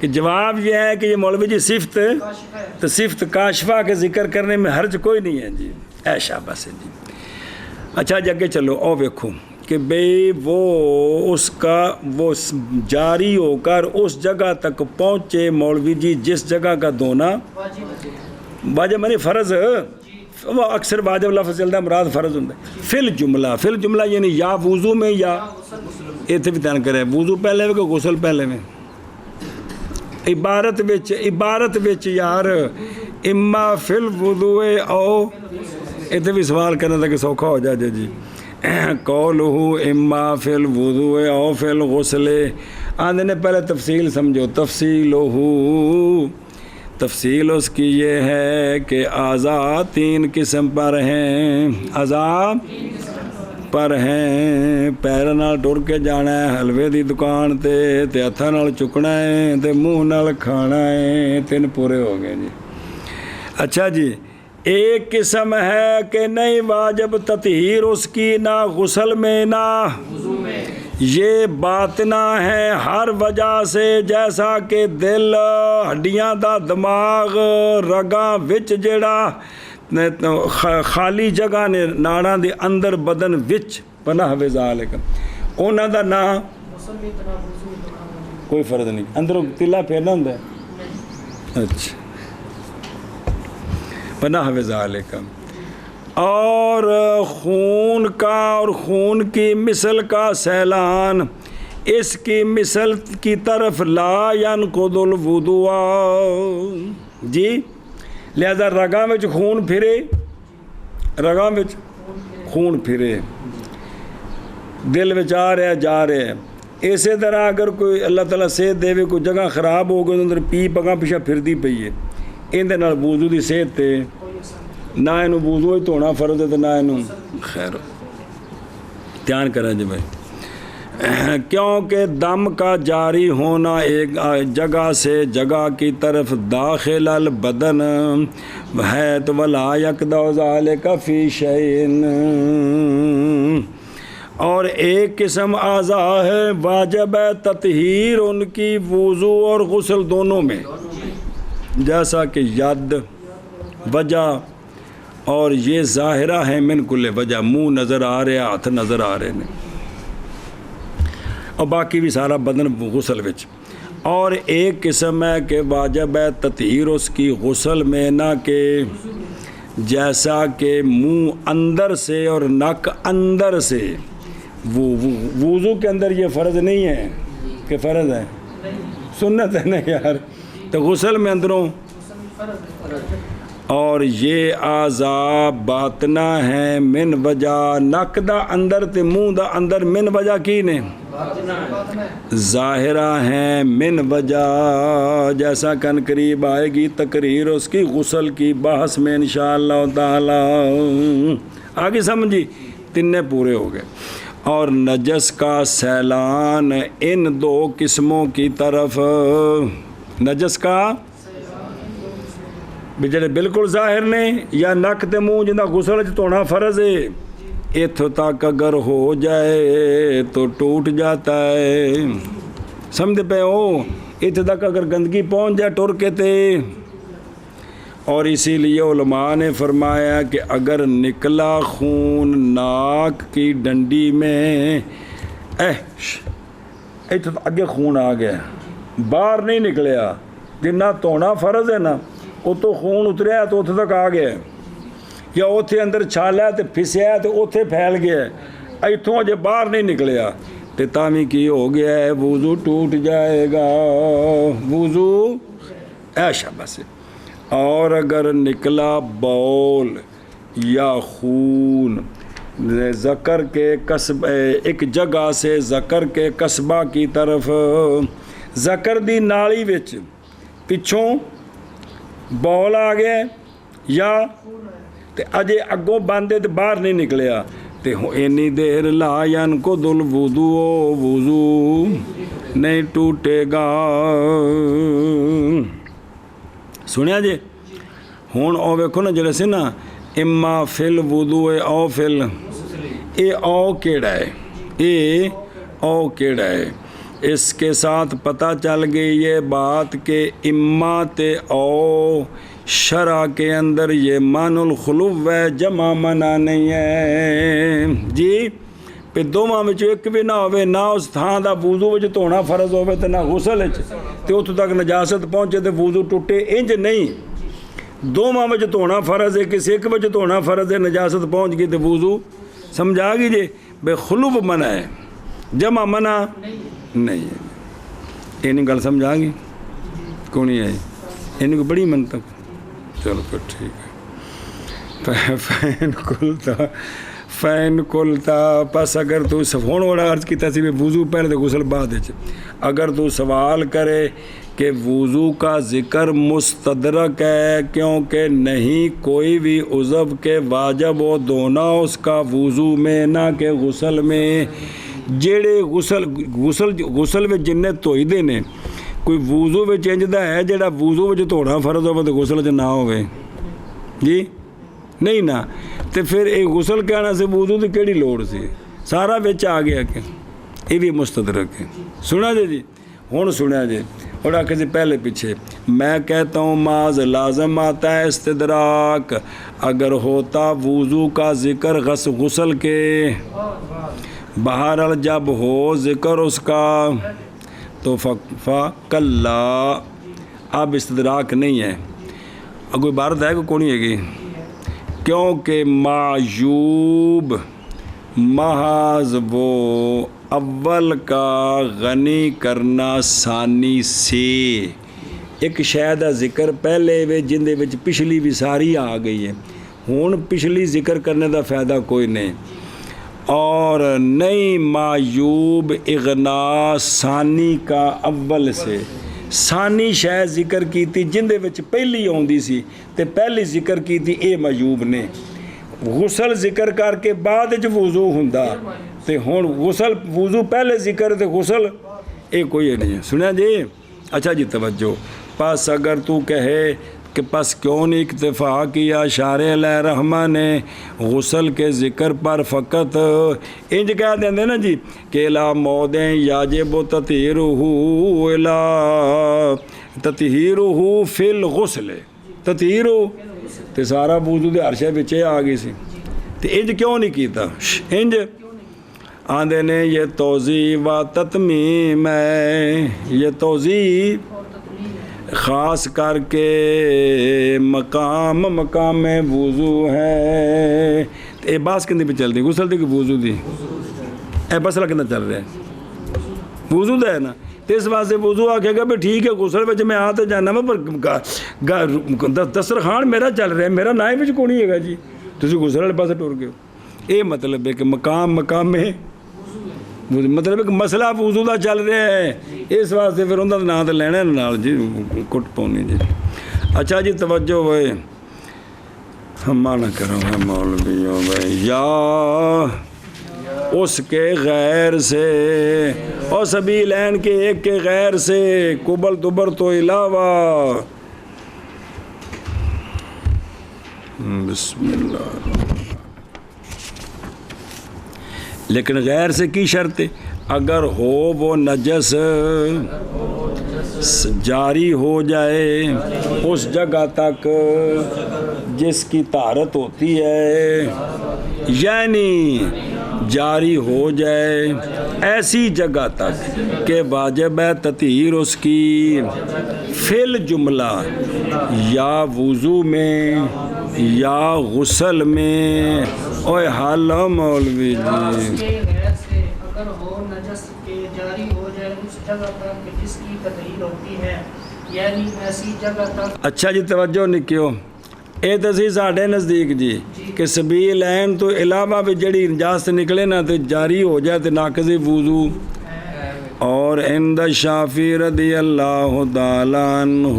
کہ جواب یہ ہے کہ یہ مولوی جی صفت تو صفت کاشفہ کے ذکر کرنے میں حرج کوئی نہیں ہے جی. اے شاباش جی. اچھا جی آگے چلو او ویکھو کہ بھئی وہ اس کا وہ جاری ہو کر اس جگہ تک پہنچے مولوی جی جس جگہ کا دھونا واجب یعنی فرض. وہ اکثر واجب لفظ چلتا ہے مراد فرض ہوتا ہے. فی الجملہ یعنی یا وضو میں یا اتنے بھی دھیان کرے وضو پہلے میں کہ غسل پہلے میں. عبارت وچ یار اما فی الوضو او اتنے بھی سوال کرنے تک سوکھا ہو جائے جی. قولہ اما فی الوضو او فی الغسل آندھے نے پہلے تفصیل سمجھو. تفصیل اس کی یہ ہے کہ اعضاء 3 قسم پر ہیں. اعضاء پر ہیں پیروں نال ٹر کے جانا ہے حلوے دی دکان تے ہتھاں نال چکنا ہے تے منہ نال کھانا ہے. 3 پورے ہو گئے جی. اچھا جی ایک قسم ہے کہ نہیں واجب تطہیر اس کی نہ غسل میں نہ وضو میں، یہ باطنہ ہے ہر وجہ سے جیسا کہ دل ہڈیاں دا دماغ رگاں وچ جڑا خالی جگہ نے ناڑاں دے اندر بدن وچ پناہ وذالک انہاں دا نا کوئی فرض نہیں اندروں تلا پھیرنا ہوندا ہے. اچھا پناہ وذالک. اور خون کا اور خون کی مثل کا سیلان اس کی مثل کی طرف لا ينقض الوضوء جی. لہذا رگاں وچ خون پھرے رگاں وچ خون پھرے دل وچ آ رہا جا رہا ہے. اسی طرح اگر کوئی اللہ تعالیٰ صحت دے کوئی جگہ خراب ہو گئی اندر پی پگاں پیچھے پھردی پئی ہے اندے نال وضو دی صحت تے نہ اینو وضو ہی دھونا فرض ہے تے نہ اینو. خیر دھیان کریں جی بھائی. کیونکہ دم کا جاری ہونا ایک جگہ سے جگہ کی طرف داخل البدن ہے تو ولا یقدع ذالک فی شیء، اور ایک قسم اعضاء ہے واجب ہے تطہیر ان کی وضو اور غسل دونوں میں، جیسا کہ ید وجہ، اور یہ ظاہرہ ہے من کل وجہ، منہ نظر آ رہے ہاتھ نظر آ رہے ہیں، اور باقی بھی سارا بدن غسل وچ۔ اور ایک قسم ہے کہ واجب ہے تطہیر اس کی غسل میں، نہ کہ جیسا کہ منہ اندر سے اور نک اندر سے، وضو کے اندر یہ فرض نہیں ہے کہ فرض ہے، سنت ہے نا یار، تو غسل میں اندروں، اور یہ اعضاء باطنہ ہیں من وجہ، نک دا اندر تے منہ دا اندر من وجہ کی نے، ظاہرہ ہیں من وجہ، جیسا کن قریب آئے گی تقریر اس کی غسل کی بحث میں انشاءاللہ تعالی۔ آگے سمجھی، تینے پورے ہو گئے۔ اور نجس کا سیلان ان دو قسموں کی طرف، نجس کا بھی جڑے بالکل ظاہر نے، یا نک تے منہ جنہاں غسل چ دھونا فرض ہے، اتھوں تک اگر ہو جائے تو ٹوٹ جاتا ہے، سمجھ پہ ہو، اتھوں تک اگر گندگی پہنچ جائے ٹر کے تے، اور اسی لیے علماء نے فرمایا کہ اگر نکلا خون ناک کی ڈنڈی میں، اتھوں اگے خون آ گیا، باہر نہیں نکلیا، جنہ دھونا فرض ہے نا، اتوں خون اتریا تو اتنے تک آ گیا، یا اتنے اندر چھالا تو پھسیا تو اتنے پھیل گیا، اتوں اجے باہر نہیں نکلیا تو تامی کی ہو گیا ہے، وضو ٹوٹ جائے گا، وضو ایشا بس۔ اور اگر نکلا بول یا خون ذکر کے قصب، ایک جگہ سے ذکر کے قصبہ کی طرف، ذکر دی نالی وچ پچھوں بول آ گیا یا تے اجے اگوں باندھے تے باہر نہیں نکلیا تے اینی دیر لا ینقض الوضو، وضو نہیں ٹوٹے گا۔ سنیا جی، ہوں او ویکھو نا جڑے سے نا اما فل وضو او فل، اے او کیڑا ہے، اے او کیڑا ہے، اس کے ساتھ پتہ چل گئی یہ بات کہ اما تے او شرع کے اندر یہ مان الخلو ہے، جمع منع نہیں ہے جی، پہ دوواں وچ ایک بھی نہ ہوئے، نہ اس تھان دا وضو وچ دھونا فرض ہوئے تے نہ غسل وچ، تے اتوں تک نجاست پہنچے تے وضو ٹوٹے، انج نہیں، دوواں وچ دھونا فرض ہے، کسی ایک وچ دھونا فرض ہے، نجاست پہنچ گئی تے وضو سمجھا گئی جی، بے خلو منع ہے، جمع منع نہیں ہے۔ یہ نہیں گل سمجھا گی کونی ہے، ان کو بڑی منطق، چلو پھر ٹھیک ہے۔ فین کلتا پس اگر تو ہوں بڑا عرض کیتا سی وضو پہلے تو غسل بعد، اگر تو سوال کرے کہ وضو کا ذکر مستدرک ہے کیونکہ نہیں کوئی بھی عضو کے واجب و دھونا اس کا وضو میں نہ کہ غسل میں، جڑے غسل میں جنہیں دھوئی دے نے، کوئی وضو میں انجدا ہے جڑا وضو میں دھونا فرض ہوئے تو غسل چ نہ ہوئے جی، نہیں نا، تو پھر ایک غسل کہنا سے وضو تو کیڑی لوڑ سی، سارا وچ آ گیا کہ یہ بھی مستدرک ہے۔ سنا جی، ہوں سنیا جی، اور آخر سے پہلے پیچھے میں کہتا ہوں معاذ لازم آتا ہے استدراک، اگر ہوتا وضو کا ذکر غسل کے، بہرحال جب ہو ذکر اس کا تو فکلا، اب استدراک نہیں ہے، کوئی عبارت ہے کوئی نہیں ہے گی، کیونکہ معیوب محض وہ اول کا غنی کرنا ثانی سے، ایک شے دا ذکر پہلے وے جندے وچ پچھلی بھی ساری آ گئی ہے، ہون پچھلی ذکر کرنے دا فائدہ کوئی نہیں، اور نئی معیوب اغنا ثانی کا اول سے، ثانی شے ذکر کی تھی جندے وچ پہلی آندی سی تے پہلی ذکر کی تھی اے معیوب نے، غسل ذکر کر کے بعد وضو ہوندا تے ہن غسل وضو پہلے ذکر تے غسل یہ کوئی نہیں ہے. سنیا جی. اچھا جی توجہ. پس اگر تو کہے کہ پس کیوں نہیں اکتفا کیا شارع علیہ رحمہ نے غسل کے ذکر پر فقط انج کہہ دیندے نا جی کہ الا مودیں یاجب تطہیرہ فی الغسل تطہیرہ تے سارا وضو دے ہر شے وچ آ گئی سی تے انج کیوں نہیں کیتا. انج آندے نے یہ توضیح و تتمیم ہے. یہ توضیح خاص کر کے مقام وضو ہے. اے باس کندی پہ چل دی غسل دی کہ وضو دی؟ اے مسئلہ کندہ چل رہا ہے وضو دا ہے نا. تو اس واسطے وضو آکھے گا بھی ٹھیک ہے غسل وچ میں آتے جانا میں پر دسترخوان میرا چل رہا ہے میرا نائے وچ کو نہیں ہے گا جی تسی غسل والے پاسے ٹر گئے. اے مطلب ہے کہ مقام میں مطلب کہ مسئلہ وضو دا چل رہا ہے اس واسطے پھر انہوں دا نام تو لینا نال جی کٹ پاؤنی جی. اچھا جی توجہ ہوئے مانا کرو ہے مولویوں بھائی. یا اس کے غیر سے اور سبیلین کے ایک کے غیر سے قبل دبر تو علاوہ. بسم اللہ. لیکن غیر سے کی شرط ہے اگر ہو وہ نجس جاری ہو جائے اس جگہ تک جس کی طہارت ہوتی ہے یعنی جاری ہو جائے ایسی جگہ تک کہ واجب ہے تطہیر اس کی فی الجملہ یا وضو میں یا غسل میں. اوے حال مولوی جی اگر ہو نجس کے جاری ہو جائے اس جگہ تک جس کی تطہیر ہوتی ہے یعنی ایسی جگہ تک. اچھا جی توجہ نکیو. اے تسی ساڈے نزدیک جی کہ سبیل عین تو علاوہ بھی جڑی نجاست نکلے نا تے جاری ہو جائے تے ناقض وضو. اور عند شافعی رضی اللہ تعالیٰ عنہ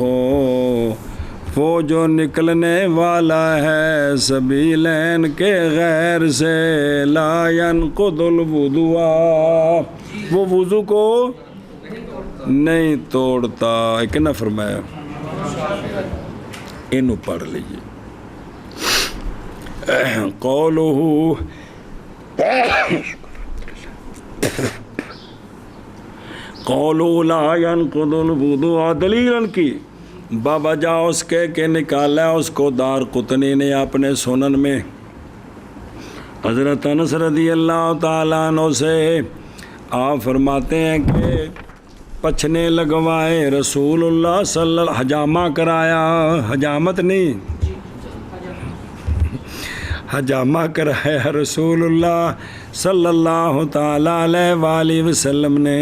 وہ جو نکلنے والا ہے سبیلین کے غیر سے لا ينقض الوضوء وہ وضو کو نہیں توڑتا. ایک نہ فرمایا انہوں پڑھ لیجئے. قولہ قولہ لا ينقض الوضوء دلیلاً کی بابا جا اس کے کہ نکالا اس کو دار قطنی نے اپنے سنن میں حضرت انس رضی اللہ تعالیٰ عنہ سے. آپ فرماتے ہیں کہ پچھنے لگوائے رسول اللہ صلی اللہ علیہ وسلم حجامہ کرایا حجامت نہیں حجامہ کرایا رسول اللہ صلی اللہ تعالیٰ علیہ وآلہ وسلم نے.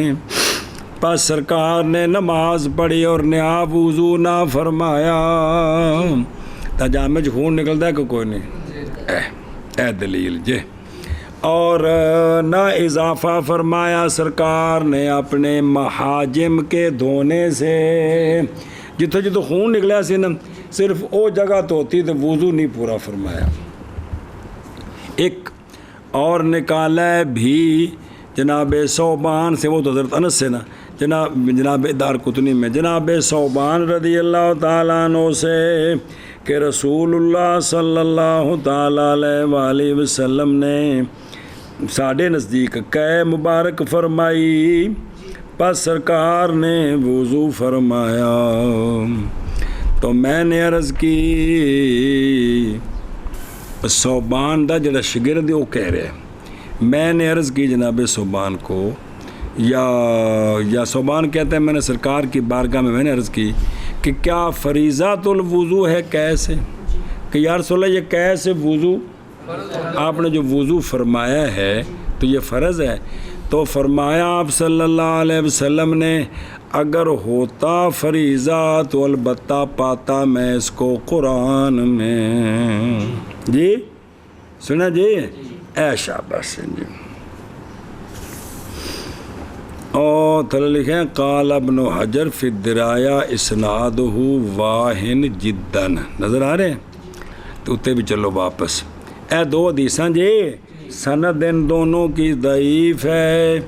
پس سرکار نے نماز پڑھی اور نیا وضو نہ فرمایا. حجامے خون نکلتا ہے کہ کوئی نہیں اے دلیل جے. اور نہ اضافہ فرمایا سرکار نے اپنے محاجم کے دھونے سے. جتوں جتوں خون نکلا سی نا صرف او جگہ تو ہوتی تو وضو نہیں پورا فرمایا. ایک اور نکالا بھی جناب ثوبان سے وہ تو حضرت انس سے نا جناب دار قطنی میں جناب ثوبان رضی اللہ تعالیٰ عنہ سے کہ رسول اللہ صلی اللہ تعالیٰ علیہ وآلہ وسلم نے ساڑھے نزدیک قے مبارک فرمائی. پس سرکار نے وضو فرمایا. تو میں نے عرض کی ثوبان دا جڑا شگرد وہ کہہ رہے میں نے عرض کی جناب ثوبان کو یا ثوبان کہتے ہیں میں نے سرکار کی بارگاہ میں نے عرض کی کہ کیا فریضۃ الوضو ہے کیسے کہ یا رسول اللہ یہ کیسے وضو آپ نے جو وضو فرمایا ہے تو یہ فرض ہے. تو فرمایا آپ صلی اللہ علیہ وسلم نے اگر ہوتا فریضہ تو البتہ پاتا میں اس کو قرآن میں. جی سنا جی اے شاباش جی. اور تھلے لکھیں قال ابن حجر فی الدرایا اسنادہ واہن جدن. نظر آ رہے ہیں تو اتے بھی چلو واپس. اے دو حدیثاں جی سند ان دونوں کی ضعیف ہے،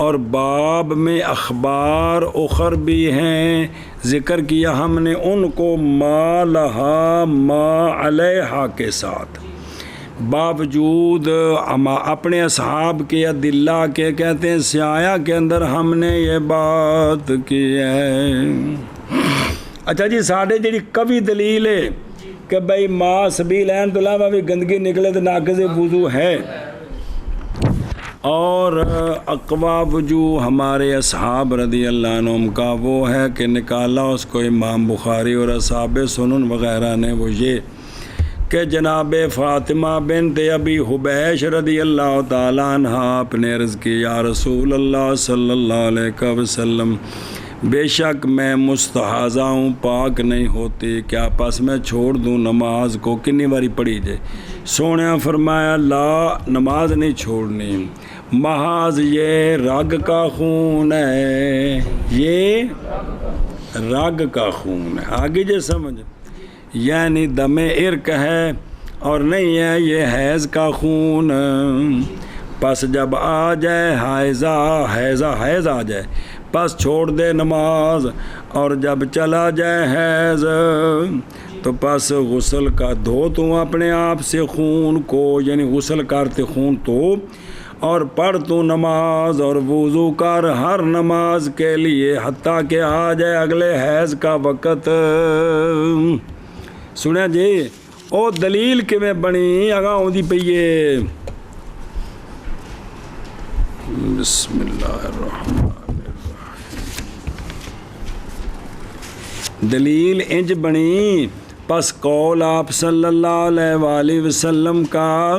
اور باب میں اخبار اخر بھی ہیں، ذکر کیا ہم نے ان کو ما لہا ما علیہا کے ساتھ، باوجود اپنے اصحاب کے ادلہ کے کہتے ہیں سیایا کے اندر ہم نے یہ بات کی ہے۔ اچھا جی، ساڑھے جڑی کبھی دلیل ہے کہ بھئی ماں سبیلین تو علاوہ بھی گندگی نکلے تو ناقض وضو ہے، اور اقوا وجوہ ہمارے اصحاب رضی اللہ عنہم کا وہ ہے کہ نکالا اس کو امام بخاری اور اصحاب سنن وغیرہ نے، وہ یہ کہ جناب فاطمہ بنت ابی حبیش رضی اللہ تعالیٰ عنہ آپ نے عرض کی یا رسول اللہ صلی اللہ علیہ وسلم، بے شک میں مستحاضہ ہوں، پاک نہیں ہوتی، کیا پس میں چھوڑ دوں نماز کو؟ کنی باری پڑھی جائے؟ سونے فرمایا لا، نماز نہیں چھوڑنی، محاذ یہ رگ کا خون ہے، یہ رگ کا خون ہے، آگے جے سمجھ، یعنی دم عرق ہے اور نہیں ہے یہ حیض کا خون۔ پس جب آ جائے حیض آ جائے پس چھوڑ دے نماز، اور جب چلا جائے حیض تو پس غسل کا دھو تو اپنے آپ سے خون کو، یعنی غسل کرتے خون تو، اور پڑھ تو نماز، اور وضو کر ہر نماز کے لیے حتیٰ کہ آ جائے اگلے حیض کا وقت۔ سنیا جی، او دلیل کیویں بنی اگاں ہوندی پئی ہے۔ بسم اللہ الرحمن الرحیم۔ دلیل انج بنی، پس قول آپ صلی اللہ علیہ وآلہ وسلم کا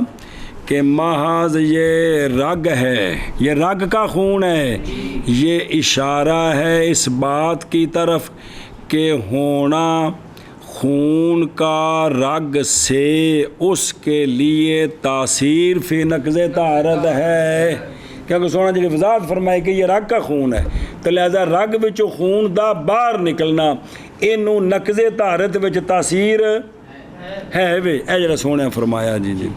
کہ محاذ یہ رگ ہے، یہ رگ کا خون ہے، یہ اشارہ ہے اس بات کی طرف کہ ہونا خون کا رگ سے اس کے لیے تاثیر فی نقض طہارت ہے، کیونکہ سونا جی وضاحت فرمائی کہ یہ رگ کا خون ہے، تو لہذا رگ وچوں خون دا باہر نکلنا اینوں نقض طہارت وچ تاثیر ہے وے، اے جڑا سونے فرمایا جی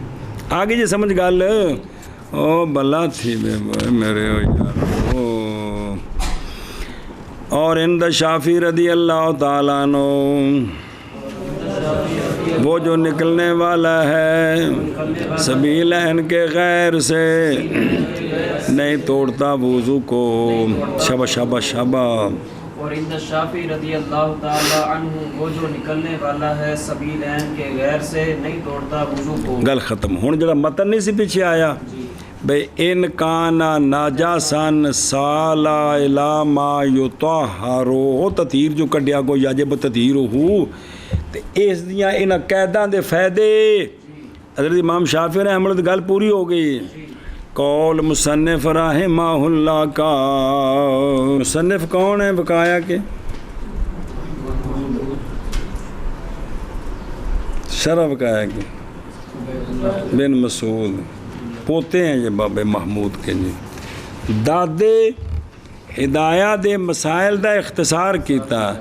آگے جی سمجھ گل، او بلا تھی میرے یار۔ اور اند شافی رضی اللہ تعالیٰ عنہ، وہ جو نکلنے والا ہے سبیلین کے غیر سے نہیں توڑتا وضو کو، شبہ شبہ شبہ۔ اور عند شافی رضی اللہ تعالی عنہ، وہ جو نکلنے والا ہے سبیلین کے غیر سے نہیں توڑتا وضو کو۔ گل ختم۔ ہن جڑا متن نہیں سی پیچھے آیا بھئی ان کانا ناجاسن سالا الا ما یطہرو، تطہیر جو کڈیا کو یجب تطہیرہ، تے اس دیاں ان قیداں دے فائدے حضرت امام شافعی رحمہ اللہ دی گل پوری ہو گئی۔ قول مصنف رحمہ اللہ کا، مصنف کون ہے بقایا کے؟ شرح بقایا کے بن مسعود، پوتے ہیں یہ باب محمود کے جی، دادے ہدایہ دے مسائل دا اختصار کیتا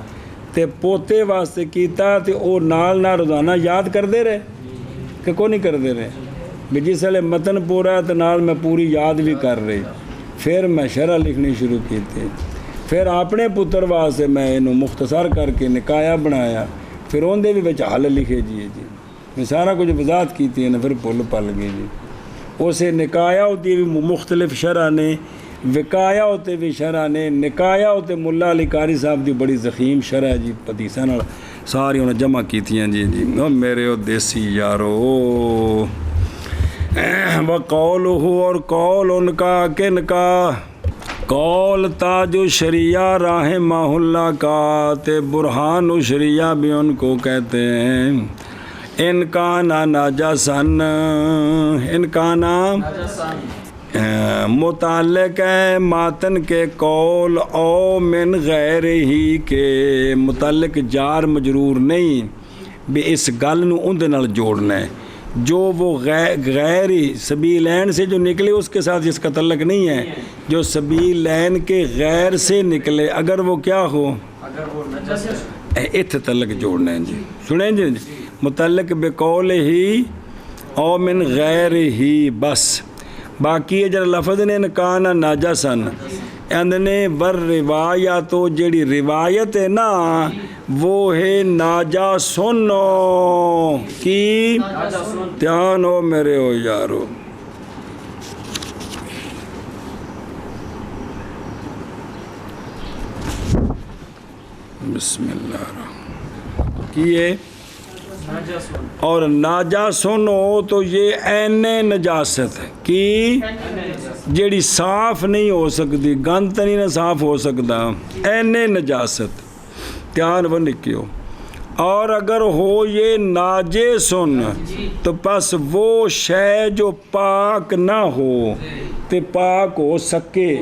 تے پوتے واسطے کیتا تے او نال نال روزانہ یاد کر دے رہے کہ کو نہیں کر دے رہے بھی جس ویلے متن پورا ہے تو نال میں پوری یاد بھی کر رہی، پھر میں شرح لکھنی شروع کی تھی، پھر اپنے پتر واسطے میں انہوں مختصر کر کے نکایا بنایا، پھر ان دے بھی بچ حل لکھے جی میں سارا کچھ وضاحت کی تھی پھر پل پل گئی جی۔ اسے نکایا ہوتی بھی مختلف شرح نے، وکایا ہوتے بھی شرح نے، نکایا ہوتے ملا علی قاری صاحب دی بڑی زخیم شرح جی، پتیسہ نال ساری انہیں جمع کی تھی جی میرے او دیسی یارو۔ وقولہ، اور قول ان کا کن کا، قول تاج الشریعہ رحمہ اللہ کا تے برہان الشریعہ بھی ان کو کہتے ہیں۔ ان کا نا ناجاسن، ان کا نام متعلق ہے ماتن کے قول او من غیر ہی کے، متعلق جار مجرور نہیں بھی اس گل نو اندے نال جوڑنا ہے، جو وہ غیر ہی سبیلین سے جو نکلے اس کے ساتھ اس کا تعلق نہیں ہے، جو سبیلین کے غیر سے نکلے اگر وہ کیا ہو، اگر وہ نجس ہے، ات تعلق جوڑنا ہے جی، سنیں جی، متعلق بقول ہی او من غیر ہی بس۔ باقی یہ جڑا لفظ نے کان ناجسن اندنے ور روایت تو جڑی روایت ہے نا وہ ہے ناجسن کی دھیان ہو میرے ہو یارو بسم اللہ الرحمن کیے اور ناجاسن ہو تو یہ این نجاست ہے کی جیڑی صاف نہیں ہو سکتی گند تو نہیں صاف ہو سکتا این نجاست دھیان وہ نکیو اور اگر ہو یہ ناجسن تو پس وہ شے جو پاک نہ ہو تے پاک ہو سکے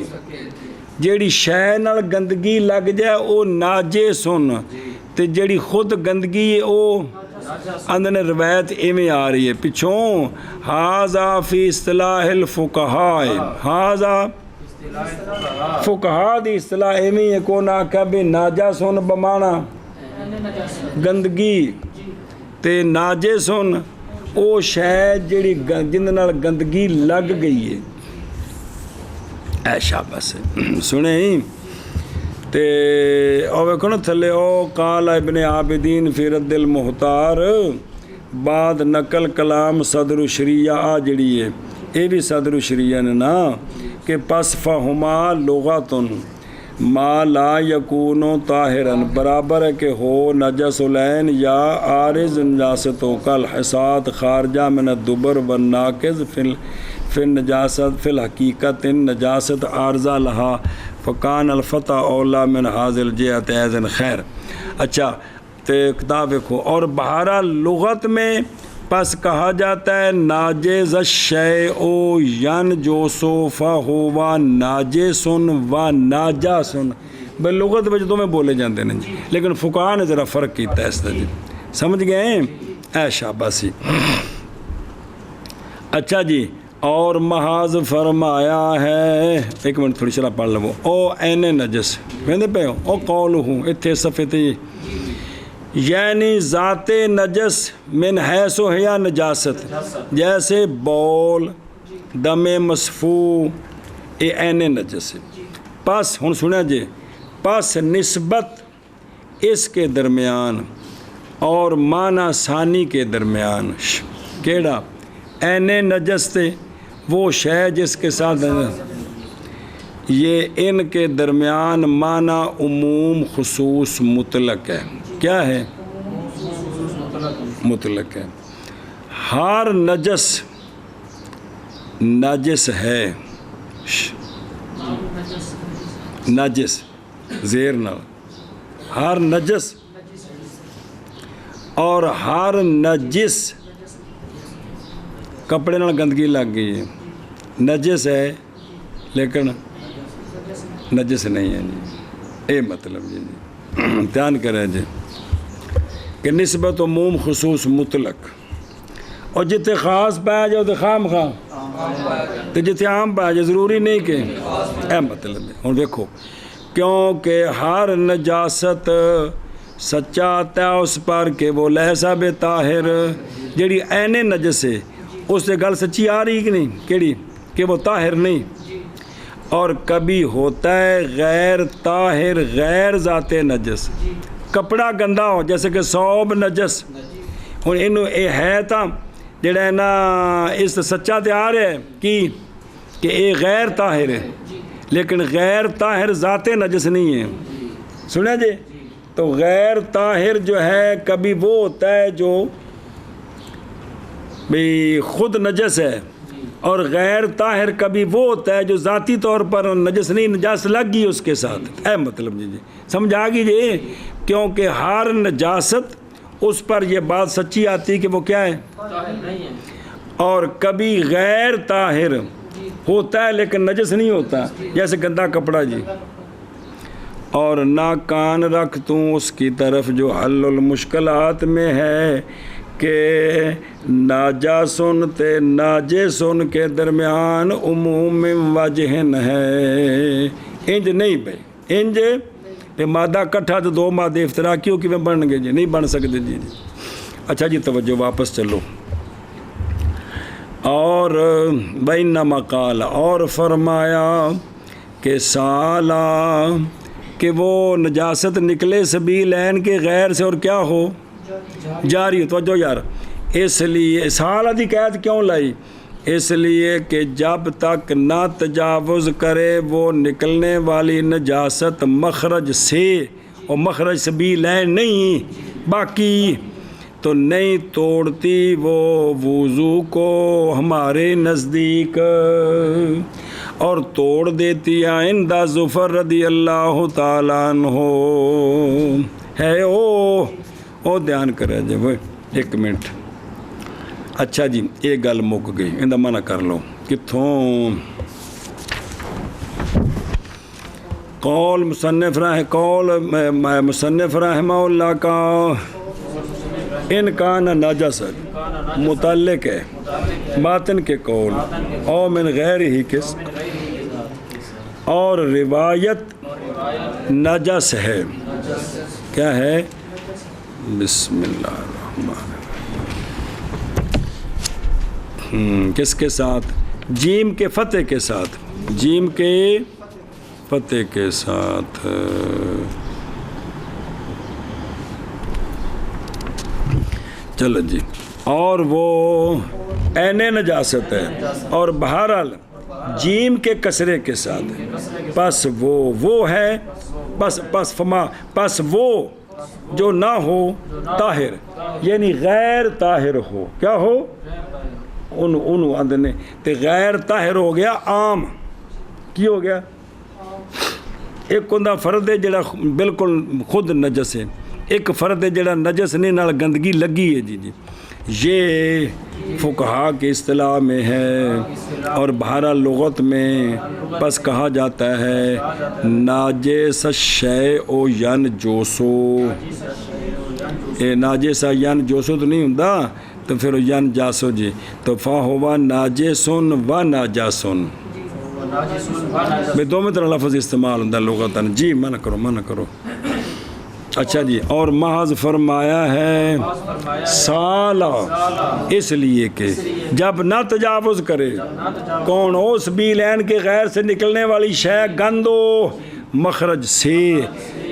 جیڑی شے نال گندگی لگ جائے او ناجسن تے جیڑی خود گندگی ہے او اندر روایت ایویں آ رہی ہے پچھوں ہاذا فی اصطلاح الفقہاء ہاذا فقہاء دی اصطلاح ایویں ہے کو نہ کہ بھی ناجسن بمانا گندگی تے ناجسن او شے جیڑی جن نال گندگی لگ گئی ہے اے شاباش سنیں تے او ویکھو نا تھلے او قال ابن عابدین فی رد المحتار بعد نقل کلام صدر الشریعہ آ جڑی ہے اے بھی صدر الشریعہ نے نا کہ پس فہما لغتن ما لا یکون طاہرا برابر ہے کہ ہو نجس العین یا عارض نجاستوں کل حسات خارجہ من الدبر والناقض فی النجاست فی الحقیقت نجاست عارضہ لہا فقان الفتح اولا من حاضر جہت ایزن خیر اچھا تو کتاب دیکھو اور بہرحال لغت میں پس کہا جاتا ہے ناجز الشیء ینجسو فہو ناجسن و ناجسن بھئی لغت میں تو میں بولے جاندے ہیں جی لیکن فقہاء نے ذرا فرق کیتا ہے اس طرح جی سمجھ گئے اے شاباسی اچھا جی اور محاذ فرمایا ہے ایک منٹ تھوڑی شرح پڑھ لو او این نجس ویندے پہ او قول ہوں اتھے صفحے تے یعنی ذات نجس من حیث و حیا نجاست جیسے بول دم مسفو اے این نجس پس ہن سنیا جی پس نسبت اس کے درمیان اور معنی ثانی کے درمیان کیڑا این نجس تے وہ شے جس کے ساتھ یہ ان کے درمیان معنی عموم خصوص مطلق ہے کیا ہے مطلق ہے ہر نجس نجس ہے نجس زیر نہ ہر نجس اور ہر نجس کپڑے نال گندگی لگ گئی ہے نجس ہے لیکن نجس نہیں ہے جی اے مطلب جی دھیان کریں جی کہ نسبت عموم خصوص مطلق اور جتے خاص پایا جائے تو خام خواہ تو جتے عام پایا جائے ضروری نہیں کہ اے مطلب ہے ہوں دیکھو کیونکہ ہر نجاست سچا آتا ہے اس پر کہ وہ لہسا بے طاہر جیڑی این نجس ہے اس سے گل سچی آ رہی کہ نہیں کیڑی کہ وہ طاہر نہیں اور کبھی ہوتا ہے غیر طاہر غیر ذات نجس کپڑا گندا ہو جیسے کہ ثوب نجس ہوں انہوں اے ہے تا جڑا ہے نا اس سچا تے آ رہا ہے کہ اے غیر طاہر ہے لیکن غیر طاہر ذات نجس نہیں ہے سنیں جی تو غیر طاہر جو ہے کبھی وہ ہوتا ہے جو بھی خود نجس ہے اور غیر طاہر کبھی وہ ہوتا ہے جو ذاتی طور پر نجس نہیں نجاست لگ گئی اس کے ساتھ اے مطلب جی سمجھ آ گئی جی کیونکہ ہر نجاست اس پر یہ بات سچی آتی کہ وہ کیا ہے اور کبھی غیر طاہر ہوتا ہے لیکن نجس نہیں ہوتا جیسے گندا کپڑا جی اور نہ کان رکھ تو اس کی طرف جو حل المشکلات میں ہے کہ ناجاسن تے ناجسن کے درمیان عموم وجہن ہے انج نہیں بھائی انج یہ مادہ کٹھا تو دو مادے افتراقیوں کی میں بن گئے جی نہیں بن سکتے جی اچھا جی توجہ واپس چلو اور بینما قال اور فرمایا کہ سالا کہ وہ نجاست نکلے سبیلین کے غیر سے اور کیا ہو جاری ہو. توجہ یار، اس لیے سالہ دی قید کیوں لائی؟ اس لیے کہ جب تک نہ تجاوز کرے وہ نکلنے والی نجاست مخرج سے، اور مخرج سبیلین نہیں باقی، تو نہیں توڑتی وہ وضو کو ہمارے نزدیک، اور توڑ دیتی عند ظفر رضی اللہ تعالیٰ عنہ ہے. او دھیان کرے جی وہ ایک منٹ. اچھا جی یہ گل مک گئی، اندہ منع کر لو. کتھوں قول مصنف رحمہ اللہ کا ان کا نجس متعلق ہے باطن کے قول اور من غیر ہی کس، اور روایت نجس ہے. کیا ہے؟ بسم اللہ الرحمن الرحیم. کس کے ساتھ؟ جیم کے فتح کے ساتھ، جیم کے فتح کے ساتھ. چلو جی. اور وہ عین نجاست ہے، اور بہرحال جیم کے کسرے کے ساتھ. پس وہ ہے، پس وہ جو نہ ہو طاہر، یعنی غیر طاہر ہو. کیا ہو؟ انہوں اندنے تے غیر طاہر ہو گیا عام. کی ہو گیا؟ ایک ہوندا فرد ہے جڑا بالکل خود نجس ہے، ایک فرد ہے جڑا نجس نہیں نال گندگی لگی ہے. جی یہ فقہا کی اصطلاح میں ہے، اور بہرحال لغت میں پس کہا جاتا ہے ناجس الشیء ینجسو. ناجس ینجسو تو نہیں ہوندا، تو پھر ینجسو جی تو فہو ناجسن و ناجسن بے دو میں طرح لفظ استعمال ہوتا ہے لغتاً. جی منع کرو. اچھا جی. اور محض فرمایا ہے سالہ، اس لیے کہ جب نہ تجاوز کرے کون اس بیلین کے غیر سے نکلنے والی شے گندو مخرج سے،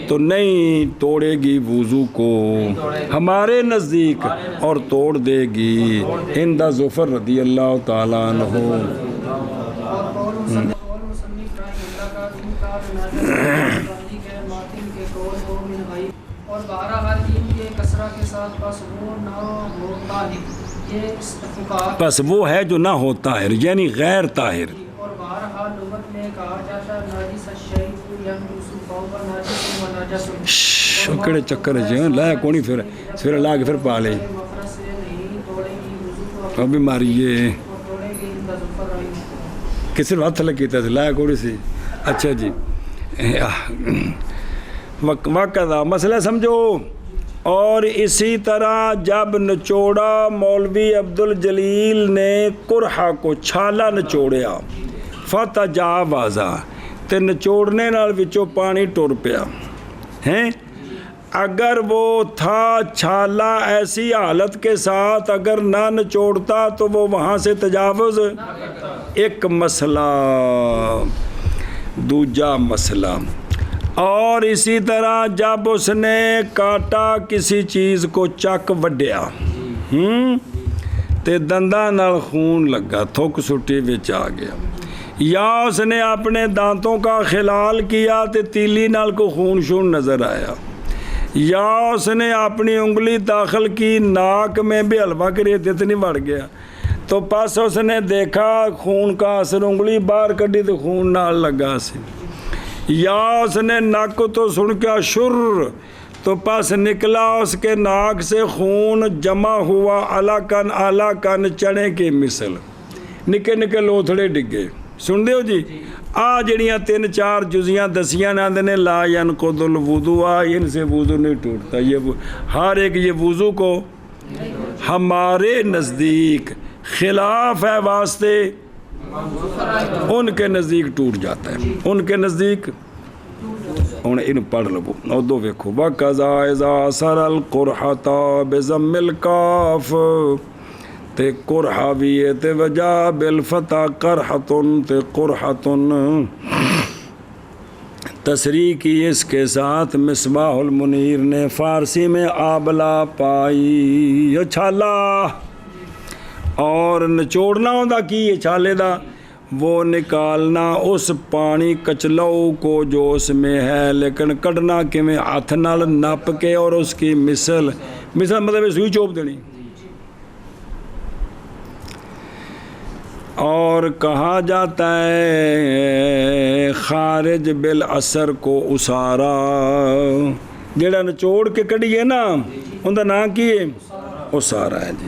تو نہیں توڑے گی وضو کو ہمارے نزدیک، اور توڑ دے گی عند ظفر رضی اللہ تعالیٰ عنہ. اور بہرحال جیم کے کسرہ کے ساتھ پس وہ نہ ہوتا ہے، یہ فقہا پس وہ ہے جو نہ ہوتا ہے یعنی غیر طاہر. اور بہرحال لغت میں کہا جاتا ہے ناجس الشیء ینجس فهو ناجس و ناجس. شکڑے چکر ہے لایا کونی پھر لا کے پھر پا لے. مخرج سے نہیں توڑے گی وضو کو، ابھی ماریے اور توڑے گی عند ظفر رہی. کسی ہاتھ لگی تھا لایا کوڑی سی. اچھا جی وقت مسئلہ سمجھو. اور اسی طرح جب نچوڑا مولوی عبدالجلیل نے قرحہ کو چھالا نچوڑیا فتجاوزا تے نچوڑنے نال وچوں پانی ٹر پیا ہیں. اگر وہ تھا چھالا ایسی حالت کے ساتھ اگر نہ نچوڑتا تو وہ وہاں سے تجاوز. ایک مسئلہ. دوجا مسئلہ. اور اسی طرح جب اس نے کاٹا کسی چیز کو چک وڈیا تے دنداں نال خون لگا تھوک سٹی وچ آ گیا، یا اس نے اپنے دانتوں کا خلال کیا تے تیلی نال کو خون شون نظر آیا، یا اس نے اپنی انگلی داخل کی ناک میں بھی حلوہ کرے اتنی بڑھ گیا، تو پس اس نے دیکھا خون کا اثر، انگلی باہر کڈی تو خون نال لگا سی، یا اس نے ناک تو سن کے شر تو پس نکلا اس کے ناک سے خون جمع ہوا اعلیٰ کن چنے کی مثل، نکے نکے لوتھڑے ڈگے. سن دیو جی آ جڑیاں 3-4 جزیاں دسیاں ناندے نے لا ینقض الوضوء، ان سے وضو نہیں ٹوٹتا. یہ ہر ایک یہ وضو کو ہمارے نزدیک خلاف ہے واسطے ان کے نزدیک ٹوٹ جاتا ہے، ان کے نزدیک. ہوں ان پڑھ لو اور دو ویکھو. وَقَذَا إِذَا أَثَرَ الْقُرْحَةَ بِضَمِّ الْكَافِ تے قرحہ بھی ہے تے وجہ بالفتح قرحتن تے قرحتن تصریح کی اس کے ساتھ مصباح المنیر نے فارسی میں آبلا پائی چھالا اور نچوڑنا ہوتا کی یہ چھالے دا وہ نکالنا اس پانی کچلو کو جو اس میں ہے لیکن کڈنا کہ میں ہاتھ نال نپ کے اور اس کی مثل مطلب سوئی چوپ دینی اور کہا جاتا ہے خارج بالاثر کو اسارا جڑا نچوڑ کے کڈیے نا ان کا نام کی ہے اسارا ہے جی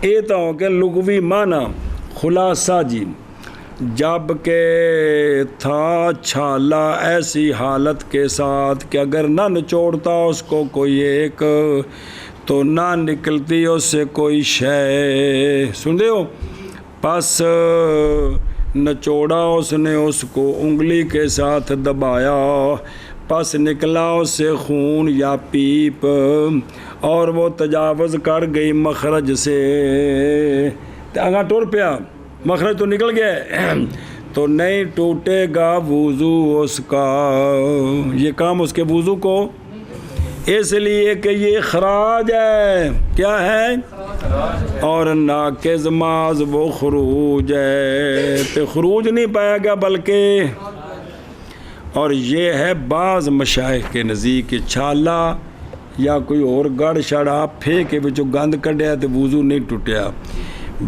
یہ تو ہو کہ لغوی معنی خلاصہ جی جب کہ تھا چھالا ایسی حالت کے ساتھ کہ اگر نہ نچوڑتا اس کو کوئی ایک تو نہ نکلتی اس سے کوئی شے سن رہے ہو پس نچوڑا اس نے اس کو انگلی کے ساتھ دبایا پس نکلا اس سے خون یا پیپ اور وہ تجاوز کر گئی مخرج سے آگاں ٹور پیا مخرج تو نکل گیا تو نہیں ٹوٹے گا وضو اس کا یہ کام اس کے وضو کو اس لیے کہ یہ خراج ہے کیا ہے اور ناقض ماز وہ خروج ہے تو خروج نہیں پایا گیا بلکہ اور یہ ہے بعض مشائخ کے نزدیک چھالا یا کوئی اور گڑ شڑا پھینکے بچوں گند کڈیا تو وضو نہیں ٹوٹیا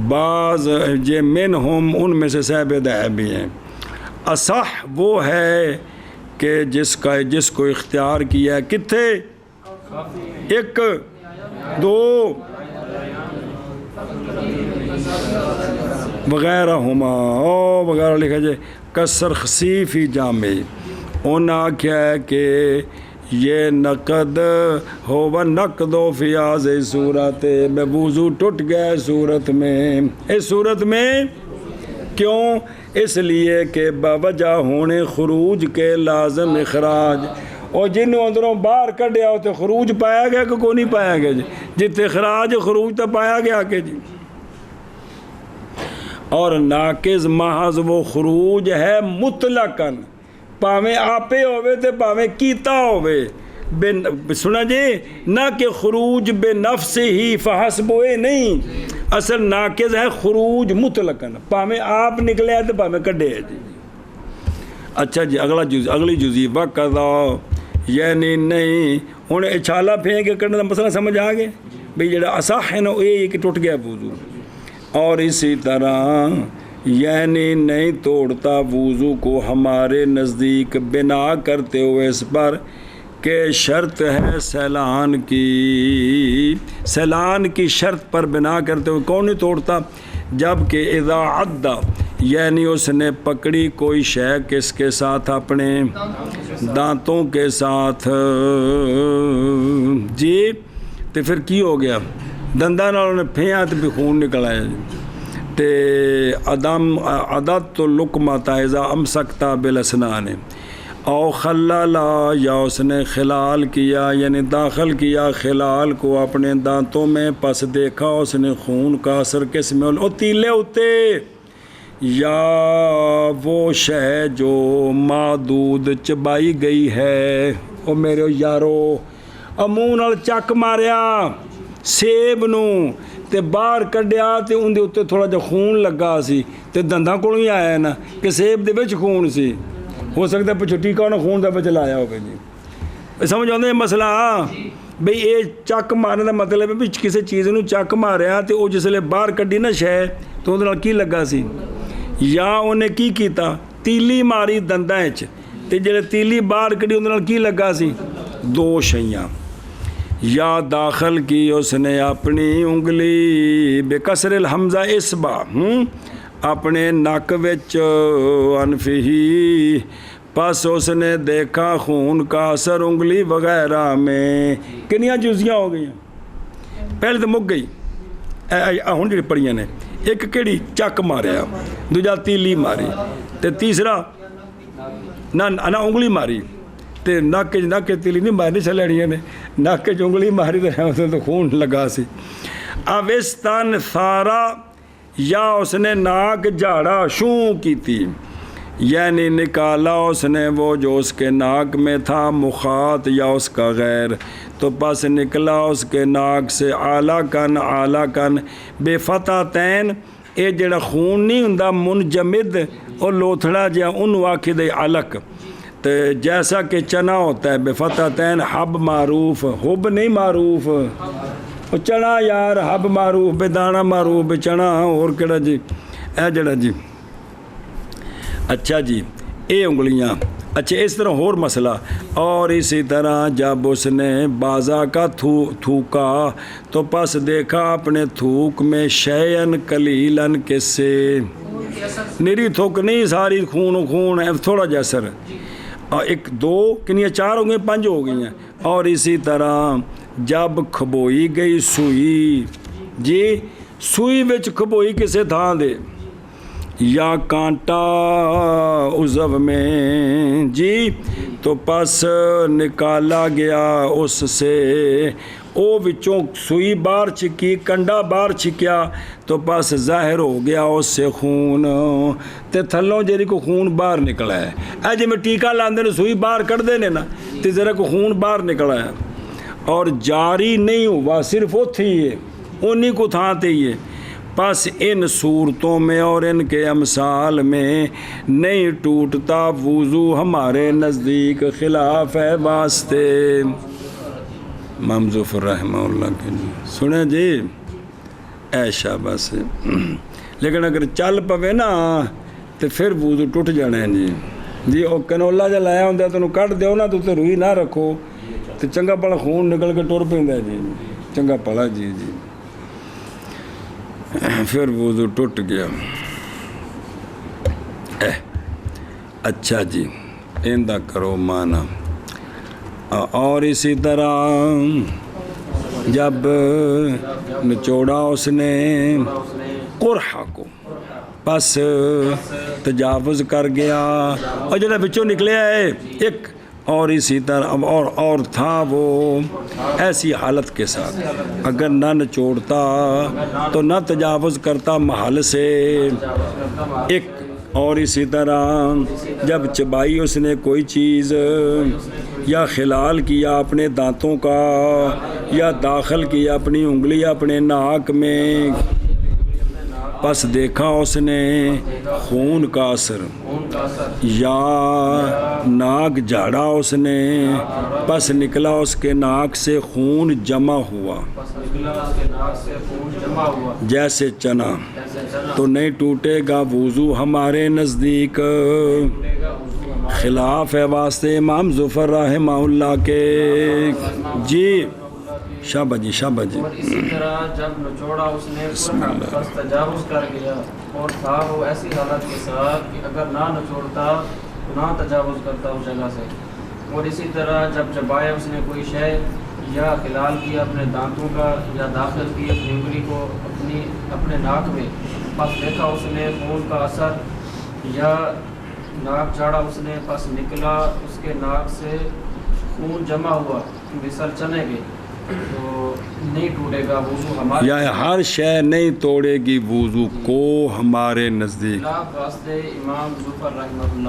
بعض یہ من ہم ان میں سے صاحب دہ بھی ہیں اصح وہ ہے کہ جس کو اختیار کیا ہے کتھے ایک دو وغیرہ ہما او وغیرہ لکھا جائے کسر خصیفی جامع انہوں نے آکھیا ہے کہ یہ نقد ہو نقد و فیاض صورت میں وضو ٹوٹ گیا صورت میں اس صورت میں کیوں اس لیے کہ باوجہ ہونے خروج کے لازم اخراج اور جنہوں اندروں باہر کڈیا ہوتے خروج پایا گیا کہ کوئی نہیں پایا گیا جی جتے اخراج خروج تو پایا گیا کہ جی اور ناقض محض وہ خروج ہے مطلقاً پاویں آپے ہوئے تے پاویں کیتا ہوئے سنا جی نہ کہ خروج بے نفس ہی فحسبوئے نہیں اصل ناقض ہے خروج مطلقاً پاویں آپ نکلے ہیں تے پاویں کڈے ہیں جی اچھا جی اگلی جزی وقضا یعنی نہیں ہوں چھالا پھینک کے کرنے کا مسئلہ سمجھ آ گیا بھئی جڑا اصح ہے نا یہ کہ ٹوٹ گیا وضو اور اسی طرح یعنی نہیں توڑتا وضو کو ہمارے نزدیک بنا کرتے ہوئے اس پر کہ شرط ہے سیلان کی شرط پر بنا کرتے ہوئے کون نہیں توڑتا جبکہ اذا عدہ یعنی اس نے پکڑی کوئی شے کس کے ساتھ اپنے دانتوں کے ساتھ جی تو پھر کی ہو گیا دنداں نال نے پھیاں تو بھی خون نکل آیا جی تے عدد تو لقمۃ اذا امسکتا بالاسنان او خلالا یا اس نے خلال کیا یعنی داخل کیا خلال کو اپنے دانتوں میں پس دیکھا اس نے خون کا اثر کس میں او تیلے ہوتے یا وہ شے جو معدود چبائی گئی ہے او میرے یارو منہ نال چک ماریا سیب نو تے باہر کڈیا تے اندے اتنے تھوڑا جا خون لگا سی تے دنداں کولوں ہی آیا نا کہ سیب دے وچ خون سی ہو سکتا ہے پچھو ٹیکا انہوں خون دا بچ لایا ہوگا جی سمجھ آتے ہیں مسئلہ بھئی یہ چک مارنے دا مطلب ہے بھی کسی چیز نو چک ماریا تے او جس لئے باہر کڈی نا شے تو اندر کی لگا سی یا انہیں کی کیتا تیلی ماری دنداں اچ تے جلے تیلی باہر کڈی اندر کی لگا سی دو شیاں یا داخل کی اس نے اپنی انگلی بے کسر الحمزہ اسبا اپنے نک وچ انفہی پس اس نے دیکھا خون کا اثر انگلی وغیرہ میں کنیاں جزیاں ہو گئی پہلے تو مک گئی ہوں جی پڑھیاں نے ایک کیڑی چک ماریا دوجا تیلی ماری تے تیسرا نہ انگلی ماری تے نک تیلی نہیں مارنی چلینیاں نے نک انگلی ماری تو خون لگا سی اوستان سارا یا اس نے ناک جھاڑا شوں کی تھی، یعنی نکالا اس نے وہ جو اس کے ناک میں تھا، مخاط یا اس کا غیر، تو پس نکلا اس کے ناک سے اعلیٰ کن بے فتح تین، اے جڑا خون نہیں ہوندا منجمد اور لوتھڑا جہا انہوں آکھد علق، تو جیسا کہ چنا ہوتا ہے بے فتح تین حب معروف، حب نہیں معروف، وہ چنا یار حب معروف بے دانا معروف بے چنا اور کہڑا جی اے جڑا جی اچھا جی اے انگلیاں اچھا اس طرح اور مسئلہ، اور اسی طرح جب اس نے بازا کا تھوکا تو پس دیکھا اپنے تھوک میں شیئن قلیلاً کس سے، نری تھوک نہیں ساری خون ہے تھوڑا جا سر، ایک دو کنیاں چار ہو گئی 5 ہو گئی ہیں، اور اسی طرح جب کھبوئی گئی سوئی، جی سوئی وچ کھبوئی کسے تھان دے یا کانٹا عضو میں، جی تو پس نکالا گیا اس سے، او وچوں سوئی باہر چھکی کنڈا باہر چھکیا تو پس ظاہر ہو گیا اس سے خون، تے تھلوں جیری کو خون باہر نکلا ہے، اے جی میں ٹیکا لاندے نے سوئی باہر کر دینے نا تے ذرا کو خون باہر نکلا ہے، اور جاری نہیں ہوا صرف اتھے ہی ہے انہی کو تھانتے ہی ہے، پس ان صورتوں میں اور ان کے امثال میں نہیں ٹوٹتا وضو ہمارے نزدیک، خلاف ہے واسطے امام ظفر رحمہ اللہ کے جی سنیں جی ایشا بس، لیکن اگر چل پوے نا تو پھر وضو ٹوٹ جانا ہے جی وہ کنولا جا لایا ہوں تو انہوں کٹ دیو نا تو روئی نہ رکھو تو چنگا پڑا خون نکل کے ٹر پہ جی چنگا پڑا جی پھر وضو ٹوٹ گیا، اچھا جی ایندہ کرو مانا، اور اسی طرح جب نچوڑا اس نے قرحہ کو پس تجاوز کر گیا، اور جڑا بچوں نکلے ہے ایک، اور اسی طرح اور تھا وہ ایسی حالت کے ساتھ اگر نہ نچوڑتا تو نہ تجاوز کرتا محل سے ایک، اور اسی طرح جب چبائی اس نے کوئی چیز یا خلال کیا اپنے دانتوں کا یا داخل کیا اپنی انگلی اپنے ناک میں، پس دیکھا اس نے خون کا اثر یا ناک جھاڑا اس نے، پس نکلا اس کے ناک سے خون جمع ہوا جیسے چنا، تو نہیں ٹوٹے گا وضو ہمارے نزدیک، خلاف ہے واسطے امام ظفر رحمہ اللہ کے جی شابہ جی اور اسی طرح جب نچوڑا اس نے پس تجاوز کر گیا، اور تھا وہ ایسی حالت کے ساتھ کہ اگر نہ نچوڑتا تو نہ تجاوز کرتا اس جگہ سے، اور اسی طرح جب چبایا اس نے کوئی شے یا خلال کیا اپنے دانتوں کا یا داخل کی اپنی انگلی کو اپنے ناک میں، پس دیکھا اس نے خون کا اثر یا ناک جھاڑا اس نے، پس نکلا اس کے ناک سے خون جمع ہوا مثل چنے کے، تو نہیں ٹوٹے گا وضو ہمارے، یا ہر شے نہیں توڑے گی وضو کو ہمارے نزدیک، خلاف واسطے امام ظفر رحمہ اللہ